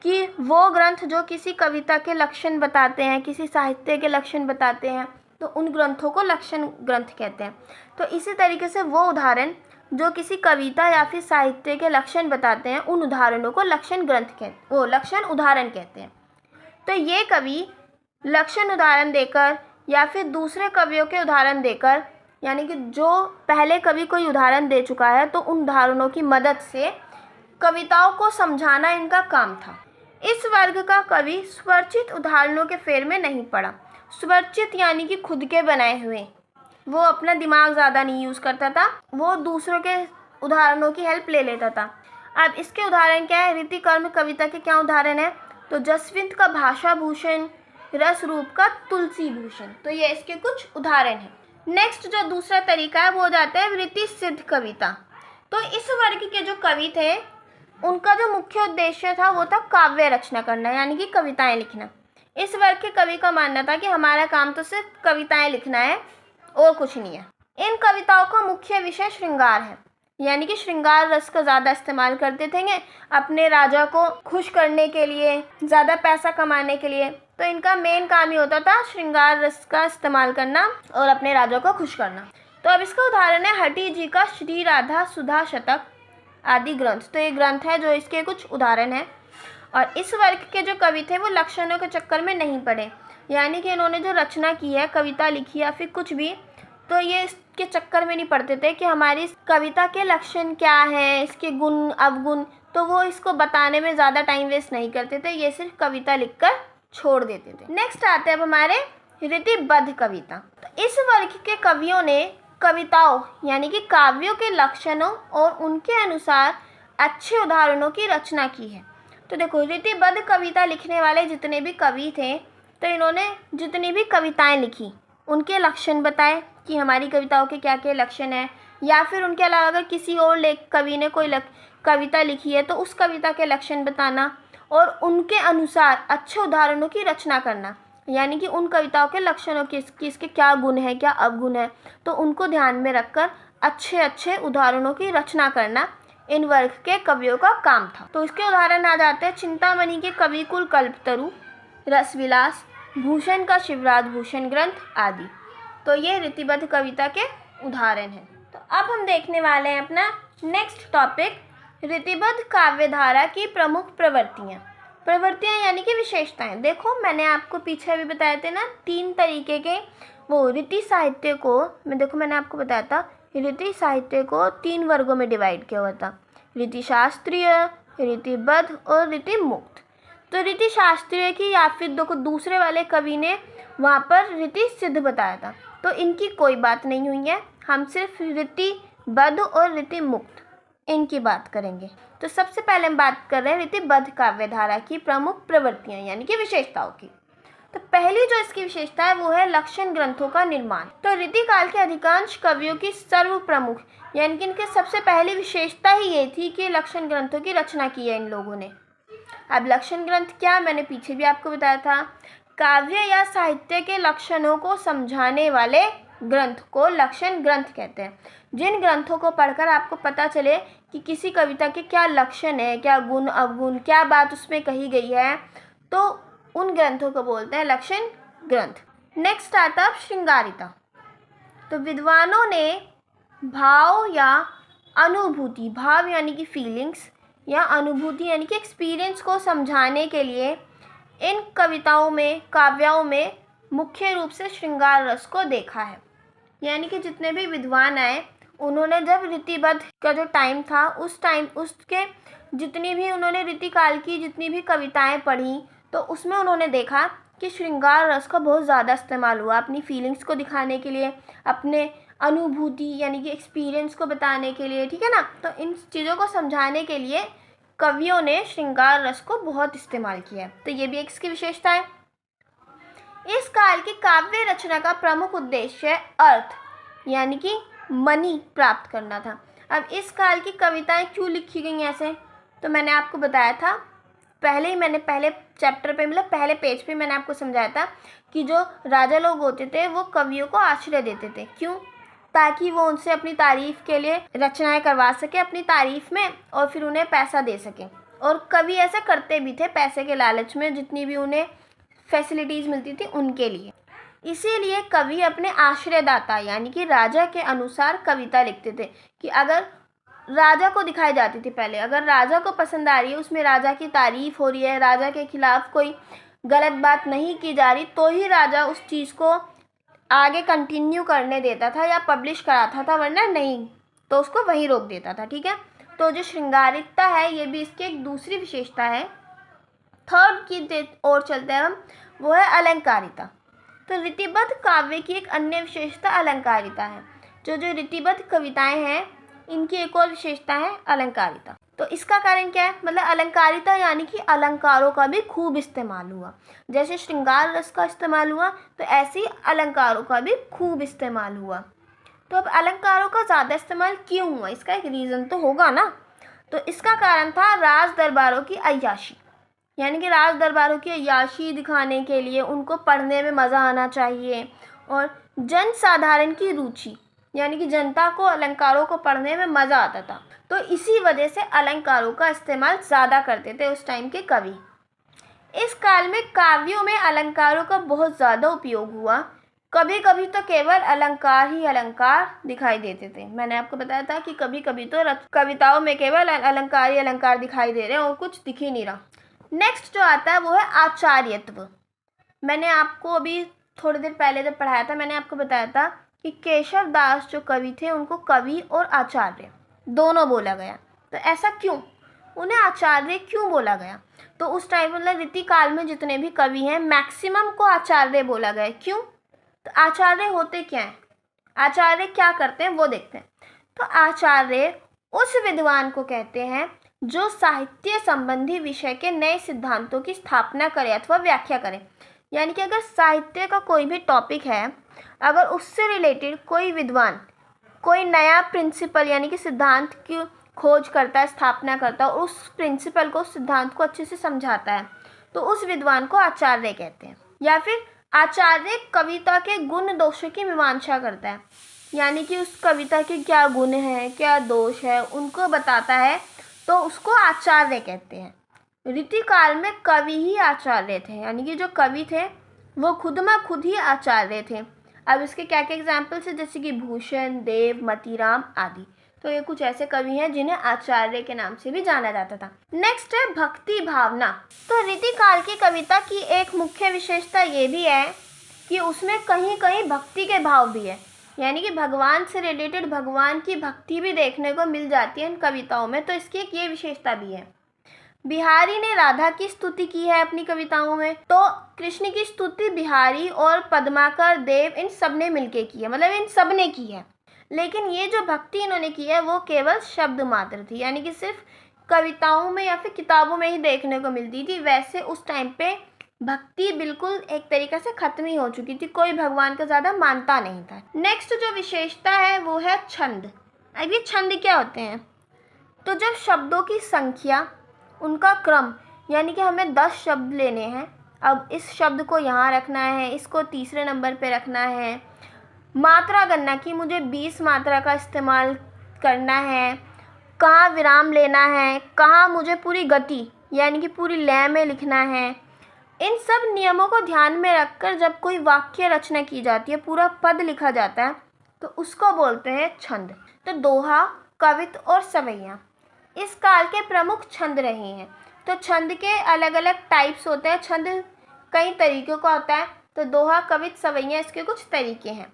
कि वो ग्रंथ जो किसी कविता के लक्षण बताते हैं, किसी साहित्य के लक्षण बताते हैं, तो उन ग्रंथों को लक्षण ग्रंथ कहते हैं। तो इसी तरीके से वो उदाहरण जो किसी कविता या फिर साहित्य के लक्षण बताते हैं, उन उदाहरणों को लक्षण उदाहरण कहते हैं। तो ये कवि लक्षण उदाहरण देकर या फिर दूसरे कवियों के उदाहरण देकर, यानी कि जो पहले कवि कोई उदाहरण दे चुका है तो उन उदाहरणों की मदद से कविताओं को समझाना इनका काम था। इस वर्ग का कवि स्वरचित उदाहरणों के फेर में नहीं पड़ा। स्वरचित यानी कि खुद के बनाए हुए, वो अपना दिमाग ज़्यादा नहीं यूज़ करता था, वो दूसरों के उदाहरणों की हेल्प ले लेता था। अब इसके उदाहरण क्या है, रीति कर्म कविता के क्या उदाहरण है, तो जसवंत का भाषा भूषण, रस रूप का तुलसी भूषण, तो ये इसके कुछ उदाहरण हैं। नेक्स्ट जो दूसरा तरीका है वो हो जाता है वृत्ति सिद्ध कविता। तो इस वर्ग के जो कवि थे उनका जो मुख्य उद्देश्य था वो था काव्य रचना करना, यानी कि कविताएं लिखना। इस वर्ग के कवि का मानना था कि हमारा काम तो सिर्फ कविताएं लिखना है और कुछ नहीं है। इन कविताओं का मुख्य विषय श्रृंगार है, यानी कि श्रृंगार रस का ज़्यादा इस्तेमाल करते थे अपने राजा को खुश करने के लिए, ज़्यादा पैसा कमाने के लिए। तो इनका मेन काम ही होता था श्रृंगार रस का इस्तेमाल करना और अपने राजा को खुश करना। तो अब इसका उदाहरण है हटी जी का श्री राधा सुधा शतक आदि ग्रंथ। तो ये ग्रंथ है जो इसके कुछ उदाहरण हैं। और इस वर्ग के जो कवि थे वो लक्षणों के चक्कर में नहीं पड़े, यानी कि इन्होंने जो रचना की है, कविता लिखी या फिर कुछ भी, तो ये इसके चक्कर में नहीं पड़ते थे कि हमारी कविता के लक्षण क्या हैं, इसके गुण अवगुण, तो वो इसको बताने में ज़्यादा टाइम वेस्ट नहीं करते थे, ये सिर्फ कविता लिखकर छोड़ देते थे। नेक्स्ट आते हैं अब हमारे रीतिबद्ध कविता। तो इस वर्ग के कवियों ने कविताओं यानी कि काव्यों के लक्षणों और उनके अनुसार अच्छे उदाहरणों की रचना की है। तो देखो रीतिबद्ध कविता लिखने वाले जितने भी कवि थे, तो इन्होंने जितनी भी कविताएं लिखी उनके लक्षण बताए कि हमारी कविताओं के क्या क्या लक्षण हैं, या फिर उनके अलावा अगर किसी और कवि ने कोई कविता लिखी है तो उस कविता के लक्षण बताना और उनके अनुसार अच्छे उदाहरणों की रचना करना, यानी कि उन कविताओं के लक्षणों की इसके क्या गुण है, क्या अवगुण है, तो उनको ध्यान में रखकर अच्छे अच्छे उदाहरणों की रचना करना इन वर्ग के कवियों का काम था। तो इसके उदाहरण आ जाते हैं चिंतामणि के कविकुल कल्पतरु, रसविलास, भूषण का शिवराज भूषण ग्रंथ आदि। तो ये रीतिबद्ध कविता के उदाहरण हैं। तो अब हम देखने वाले हैं अपना नेक्स्ट टॉपिक, रीतिबद्ध काव्यधारा की प्रमुख प्रवृत्तियाँ यानी कि विशेषताएं। देखो मैंने आपको पीछे भी बताए थे ना 3 तरीके के वो रीति साहित्य को, मैंने आपको बताया था रीति साहित्य को 3 वर्गों में डिवाइड किया हुआ था, रीति शास्त्रीय, रीतिबद्ध और रीति मुक्त। तो रीति शास्त्रीय की या फिर देखो दूसरे वाले कवि ने वहाँ पर रीति सिद्ध बताया था, तो इनकी कोई बात नहीं हुई है, हम सिर्फ रीतिबद्ध और रीति मुक्त इनकी बात करेंगे। तो सबसे पहले हम बात कर रहे हैं रीतिबद्ध काव्यधारा की प्रमुख प्रवृत्तियां यानी कि विशेषताओं की। तो पहली जो इसकी विशेषता है वो है लक्षण ग्रंथों का निर्माण। तो रीति काल के अधिकांश कवियों की सर्व प्रमुख यानी कि इनके सबसे पहली विशेषता ही ये थी कि लक्षण ग्रंथों की रचना की है इन लोगों ने। अब लक्षण ग्रंथ क्या, मैंने पीछे भी आपको बताया था, काव्य या साहित्य के लक्षणों को समझाने वाले ग्रंथ को लक्षण ग्रंथ कहते हैं। जिन ग्रंथों को पढ़कर आपको पता चले कि किसी कविता के क्या लक्षण है, क्या गुण अवगुण, क्या बात उसमें कही गई है, तो उन ग्रंथों को बोलते हैं लक्षण ग्रंथ। नेक्स्ट आता है श्रृंगारिता। तो विद्वानों ने भाव या अनुभूति, भाव यानी कि फीलिंग्स, या अनुभूति यानी कि एक्सपीरियंस को समझाने के लिए इन कविताओं में, काव्यों में मुख्य रूप से श्रृंगार रस को देखा है। यानी कि जितने भी विद्वान आए उन्होंने जब रीतिबद्ध का जो टाइम था उस टाइम उसके जितनी भी उन्होंने रीतिकाल की जितनी भी कविताएं पढ़ी, तो उसमें उन्होंने देखा कि श्रृंगार रस का बहुत ज़्यादा इस्तेमाल हुआ अपनी फीलिंग्स को दिखाने के लिए, अपने अनुभूति यानी कि एक्सपीरियंस को बताने के लिए, ठीक है ना। तो इन चीज़ों को समझाने के लिए कवियों ने श्रृंगार रस को बहुत इस्तेमाल किया है। तो ये भी एक इसकी विशेषता है। इस काल की काव्य रचना का प्रमुख उद्देश्य अर्थ यानी कि मनी प्राप्त करना था। अब इस काल की कविताएं क्यों लिखी गई ऐसे, तो मैंने आपको बताया था पहले चैप्टर पे, मतलब पहले पेज पे मैंने आपको समझाया था कि जो राजा लोग होते थे वो कवियों को आश्रय देते थे। क्यों? ताकि वो उनसे अपनी तारीफ के लिए रचनाएं करवा सके अपनी तारीफ में, और फिर उन्हें पैसा दे सके। और कवि ऐसा करते भी थे पैसे के लालच में, जितनी भी उन्हें फैसिलिटीज़ मिलती थी उनके लिए। इसीलिए कवि अपने आश्रयदाता यानी कि राजा के अनुसार कविता लिखते थे कि अगर राजा को दिखाई जाती थी पहले, अगर राजा को पसंद आ रही है, उसमें राजा की तारीफ हो रही है, राजा के खिलाफ कोई गलत बात नहीं की जा रही, तो ही राजा उस चीज़ को आगे कंटिन्यू करने देता था या पब्लिश कराता था, वरना नहीं तो उसको वहीं रोक देता था। ठीक है, तो जो श्रृंगारिकता है ये भी इसकी एक दूसरी विशेषता है। थर्ड की ओर चलते हैं हम, वो है अलंकारिता। तो रीतिबद्ध काव्य की एक अन्य विशेषता अलंकारिता है। जो रीतिबद्ध कविताएं हैं इनकी एक और विशेषता है अलंकारिता। तो इसका कारण क्या है, मतलब अलंकारिता यानी कि अलंकारों का भी खूब इस्तेमाल हुआ। जैसे श्रृंगार रस का इस्तेमाल हुआ तो ऐसे ही अलंकारों का भी खूब इस्तेमाल हुआ। तो अब अलंकारों का ज़्यादा इस्तेमाल क्यों हुआ, इसका एक रीज़न तो होगा ना। तो इसका कारण था राज दरबारों की अय्याशी, यानी कि राज दरबारों की अय्याशी दिखाने के लिए उनको पढ़ने में मज़ा आना चाहिए, और जन साधारण की रुचि यानी कि जनता को अलंकारों को पढ़ने में मज़ा आता था। तो इसी वजह से अलंकारों का इस्तेमाल ज़्यादा करते थे उस टाइम के कवि। इस काल में काव्यों में अलंकारों का बहुत ज़्यादा उपयोग हुआ। कभी कभी तो केवल अलंकार ही अलंकार दिखाई देते थे। मैंने आपको बताया था कि कभी कभी तो कविताओं में केवल अलंकार ही अलंकार दिखाई दे रहे हैं और कुछ दिख ही नहीं रहा। नेक्स्ट जो आता है वो है आचार्यत्व। मैंने आपको अभी थोड़ी देर पहले जब पढ़ाया था मैंने आपको बताया था कि केशव दास जो कवि थे उनको कवि और आचार्य दोनों बोला गया। तो ऐसा क्यों, उन्हें आचार्य क्यों बोला गया? तो उस टाइम मतलब रीति काल में जितने भी कवि हैं मैक्सिमम को आचार्य बोला गया। क्यों? तो आचार्य होते क्या हैं, आचार्य क्या करते हैं वो देखते हैं। तो आचार्य उस विद्वान को कहते हैं जो साहित्य संबंधी विषय के नए सिद्धांतों की स्थापना करे अथवा व्याख्या करे। यानी कि अगर साहित्य का कोई भी टॉपिक है, अगर उससे रिलेटेड कोई विद्वान कोई नया प्रिंसिपल यानी कि सिद्धांत की खोज करता है, स्थापना करता है, और उस प्रिंसिपल को, उस सिद्धांत को अच्छे से समझाता है, तो उस विद्वान को आचार्य कहते हैं। या फिर आचार्य कविता के गुण दोषों की मीमांसा करता है, यानी कि उस कविता के क्या गुण हैं, क्या दोष है, उनको बताता है, तो उसको आचार्य कहते हैं। रीति काल में कवि ही आचार्य थे, यानी कि जो कवि थे वो खुद में खुद ही आचार्य थे। अब इसके क्या क्या एग्जाम्पल्स है, जैसे कि भूषण, देव, मतीराम आदि। तो ये कुछ ऐसे कवि हैं जिन्हें आचार्य के नाम से भी जाना जाता था। नेक्स्ट है भक्ति भावना। तो रीति काल की कविता की एक मुख्य विशेषता ये भी है कि उसमें कहीं कहीं भक्ति के भाव भी है, यानी कि भगवान से रिलेटेड भगवान की भक्ति भी देखने को मिल जाती है इन कविताओं में। तो इसकी एक ये विशेषता भी है। बिहारी ने राधा की स्तुति की है अपनी कविताओं में, तो कृष्ण की स्तुति बिहारी और पद्माकर, देव, इन सब ने मिलके की है, मतलब इन सब ने की है। लेकिन ये जो भक्ति इन्होंने की है वो केवल शब्द मात्र थी, यानी कि सिर्फ कविताओं में या फिर किताबों में ही देखने को मिलती थी। वैसे उस टाइम पे भक्ति बिल्कुल एक तरीके से खत्म ही हो चुकी थी, कोई भगवान का ज़्यादा मानता नहीं था। नेक्स्ट जो विशेषता है वो है छंद। अब ये छंद क्या होते हैं, तो जब शब्दों की संख्या, उनका क्रम, यानी कि हमें 10 शब्द लेने हैं, अब इस शब्द को यहाँ रखना है, इसको तीसरे नंबर पे रखना है, मात्रा गणना की मुझे 20 मात्रा का इस्तेमाल करना है, कहाँ विराम लेना है, कहाँ मुझे पूरी गति यानी कि पूरी लय में लिखना है, इन सब नियमों को ध्यान में रखकर जब कोई वाक्य रचना की जाती है, पूरा पद लिखा जाता है, तो उसको बोलते हैं छंद। तो दोहा, कवित और सवैया इस काल के प्रमुख छंद रहे हैं। तो छंद के अलग अलग टाइप्स होते हैं, छंद कई तरीक़ों का होता है। तो दोहा, कवित, सवैया इसके कुछ तरीके हैं।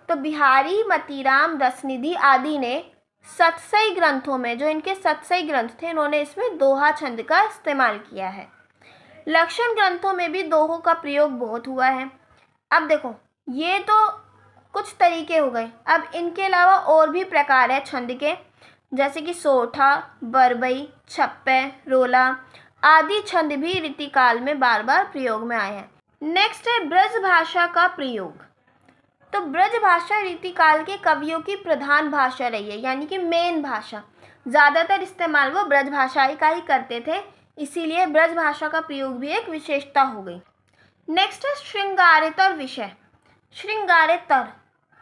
तो बिहारी, मतीराम, रसनिधि आदि ने सतसई ग्रंथों में, जो इनके सतसई ग्रंथ थे, इन्होंने इसमें दोहा छंद का इस्तेमाल किया है। लक्षण ग्रंथों में भी दोहों का प्रयोग बहुत हुआ है। अब देखो, ये तो कुछ तरीके हो गए। अब इनके अलावा और भी प्रकार है छंद के, जैसे कि सोठा, बरबई, छप्पे, रोला आदि छंद भी रीतिकाल में बार बार प्रयोग में आए हैं। नेक्स्ट है ब्रज भाषा का प्रयोग। तो ब्रज भाषा रीतिकाल के कवियों की प्रधान भाषा रही है, यानी कि मेन भाषा। ज़्यादातर इस्तेमाल वो ब्रज भाषा का ही करते थे, इसीलिए ब्रज भाषा का प्रयोग भी एक विशेषता हो गई। नेक्स्ट है श्रृंगारेतर विषय। श्रृंगारेतर,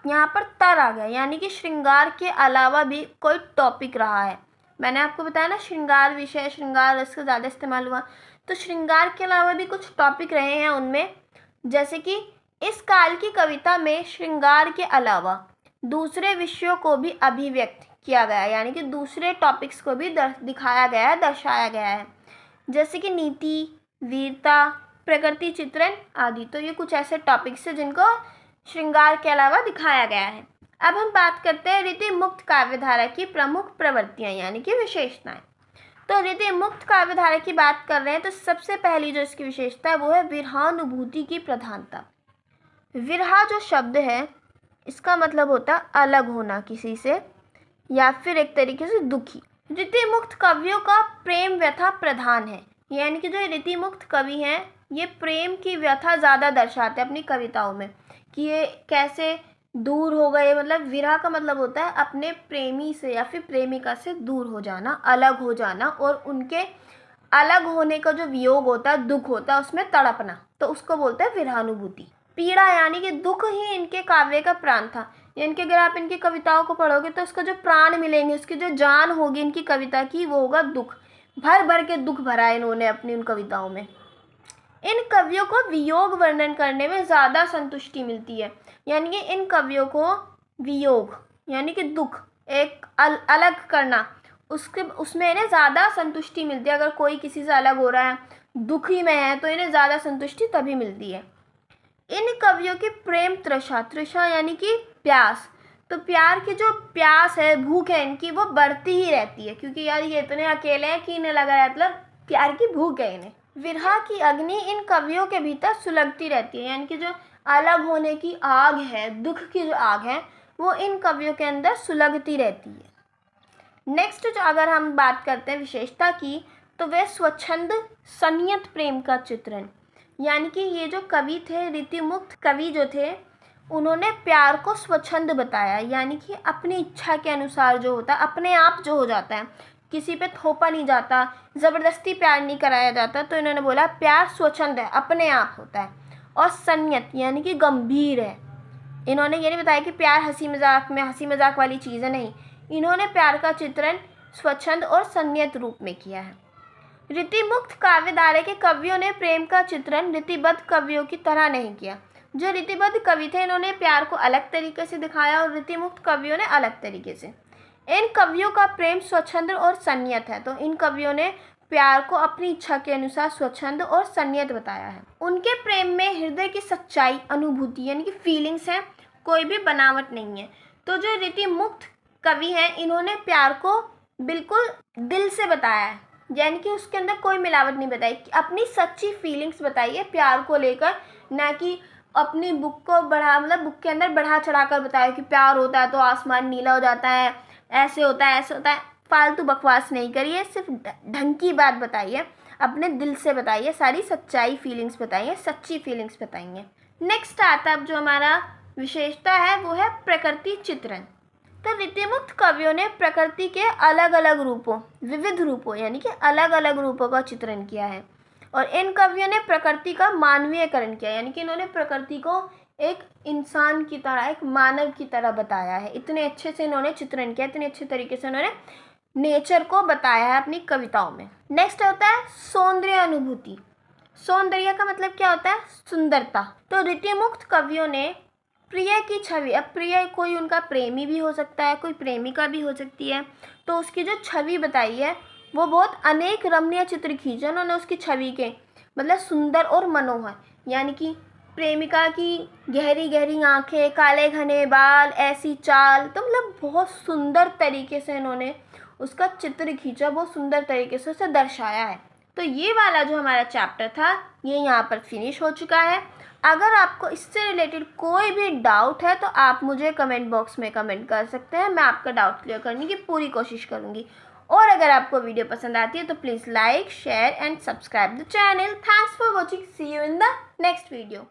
यहाँ पर तर आ गया, यानी कि श्रृंगार के अलावा भी कोई टॉपिक रहा है। मैंने आपको बताया ना, श्रृंगार विषय, श्रृंगार रस का ज़्यादा इस्तेमाल हुआ, तो श्रृंगार के अलावा भी कुछ टॉपिक रहे हैं उनमें, जैसे कि इस काल की कविता में श्रृंगार के अलावा दूसरे विषयों को भी अभिव्यक्त किया गया है, यानी कि दूसरे टॉपिक्स को भी दिखाया गया है, दर्शाया गया है, जैसे कि नीति, वीरता, प्रकृति चित्रण आदि। तो ये कुछ ऐसे टॉपिक्स हैं जिनको श्रृंगार के अलावा दिखाया गया है। अब हम बात करते हैं रीति मुक्त काव्यधारा की प्रमुख प्रवृत्तियाँ, यानी कि विशेषताएं। तो रीति मुक्त काव्यधारा की बात कर रहे हैं तो सबसे पहली जो इसकी विशेषता है वो है विरहानुभूति की प्रधानता। विरहा जो शब्द है, इसका मतलब होता है अलग होना किसी से, या फिर एक तरीके से दुखी। रीति मुक्त कवियों का प्रेम व्यथा प्रधान है, यानी कि जो रीति मुक्त कवि हैं ये प्रेम की व्यथा ज़्यादा दर्शाते हैं अपनी कविताओं में, कि ये कैसे दूर हो गए। मतलब विरह का मतलब होता है अपने प्रेमी से या फिर प्रेमिका से दूर हो जाना, अलग हो जाना, और उनके अलग होने का जो वियोग होता है, दुख होता है, उसमें तड़पना, तो उसको बोलते हैं विरहानुभूति। पीड़ा यानी कि दुख ही इनके काव्य का प्राण था, यानी कि अगर आप इनकी कविताओं को पढ़ोगे तो उसका जो प्राण मिलेंगे, उसकी जो जान होगी इनकी कविता की, वो होगा दुख। भर भर के दुख भरा है इन्होंने अपनी उन कविताओं में। इन कवियों को वियोग वर्णन करने में ज़्यादा संतुष्टि मिलती है, यानी कि इन कवियों को वियोग यानी कि दुख, एक अलग करना, उसमें इन्हें ज़्यादा संतुष्टि मिलती है। अगर कोई किसी से अलग हो रहा है, दुखी में है, तो इन्हें ज़्यादा संतुष्टि तभी मिलती है। इन कवियों की प्रेम तृषा, तृषा यानी कि प्यास, तो प्यार की जो प्यास है, भूख है इनकी, वो बढ़ती ही रहती है, क्योंकि यार ये इतने अकेले हैं कि इन्हें लगा रहता, मतलब प्यार की भूख है इन्हें। विरह की अग्नि इन कवियों के भीतर सुलगती रहती है, यानी कि जो अलग होने की आग है, दुख की जो आग है, वो इन कवियों के अंदर सुलगती रहती है। नेक्स्ट जो अगर हम बात करते हैं विशेषता की, तो वह स्वच्छंद संयत प्रेम का चित्रण, यानी कि ये जो कवि थे, रीति मुक्त कवि जो थे, उन्होंने प्यार को स्वच्छंद बताया, यानी कि अपनी इच्छा के अनुसार जो होता है, अपने आप जो हो जाता है, किसी पे थोपा नहीं जाता, ज़बरदस्ती प्यार नहीं कराया जाता। तो इन्होंने बोला प्यार स्वच्छंद है, अपने आप होता है, और संयत यानी कि गंभीर है। इन्होंने ये नहीं बताया कि प्यार हंसी मजाक वाली चीज़ है, नहीं, इन्होंने प्यार का चित्रण स्वच्छंद और संयत रूप में किया है। रीति मुक्त काव्यधारा के कवियों ने प्रेम का चित्रण रीतिबद्ध कवियों की तरह नहीं किया। जो रीतिबद्ध कवि थे, इन्होंने प्यार को अलग तरीके से दिखाया, और रीति मुक्त कवियों ने अलग तरीके से। इन कवियों का प्रेम स्वच्छंद और संयत है, तो इन कवियों ने प्यार को अपनी इच्छा के अनुसार स्वच्छंद और संयत बताया है। उनके प्रेम में हृदय की सच्चाई, अनुभूति यानी कि फीलिंग्स हैं, कोई भी बनावट नहीं है। तो जो रीति मुक्त कवि हैं, इन्होंने प्यार को बिल्कुल दिल से बताया है, यानी कि उसके अंदर कोई मिलावट नहीं बताई, अपनी सच्ची फीलिंग्स बताई है प्यार को लेकर, ना कि अपनी बुक को बुक के अंदर बढ़ा चढ़ा कर बताया कि प्यार होता है तो आसमान नीला हो जाता है, ऐसे होता है, ऐसे होता है। फालतू बकवास नहीं करिए, सिर्फ ढंग की बात बताइए, अपने दिल से बताइए, सारी सच्चाई फीलिंग्स बताइए, सच्ची फीलिंग्स बताइए। नेक्स्ट आता है अब जो हमारा विशेषता है वो है प्रकृति चित्रण। तो रीतिमुक्त कवियों ने प्रकृति के अलग अलग रूपों, विविध रूपों यानी कि अलग अलग रूपों का चित्रण किया है, और इन कवियों ने प्रकृति का मानवीयकरण किया, यानी कि इन्होंने प्रकृति को एक इंसान की तरह, एक मानव की तरह बताया है। इतने अच्छे से इन्होंने चित्रण किया, इतने अच्छे तरीके से उन्होंने नेचर को बताया है अपनी कविताओं में। नेक्स्ट होता है सौंदर्य अनुभूति। सौंदर्य का मतलब क्या होता है? सुंदरता। तो रीतिमुक्त कवियों ने प्रिय की छवि, अब प्रिय कोई उनका प्रेमी भी हो सकता है, कोई प्रेमिका भी हो सकती है, तो उसकी जो छवि बताई है वो बहुत अनेक रमणीय चित्र खींचे उन्होंने उसकी छवि के, मतलब सुंदर और मनोहर, यानी कि प्रेमिका की गहरी गहरी आंखें, काले घने बाल, ऐसी चाल, तो मतलब बहुत सुंदर तरीके से इन्होंने उसका चित्र खींचा, बहुत सुंदर तरीके से उसे दर्शाया है। तो ये वाला जो हमारा चैप्टर था ये यहाँ पर फिनिश हो चुका है। अगर आपको इससे रिलेटेड कोई भी डाउट है तो आप मुझे कमेंट बॉक्स में कमेंट कर सकते हैं, मैं आपका डाउट क्लियर करने की पूरी कोशिश करूँगी। और अगर आपको वीडियो पसंद आती है तो please like, share and subscribe the channel. Thanks for watching, see you in the next video.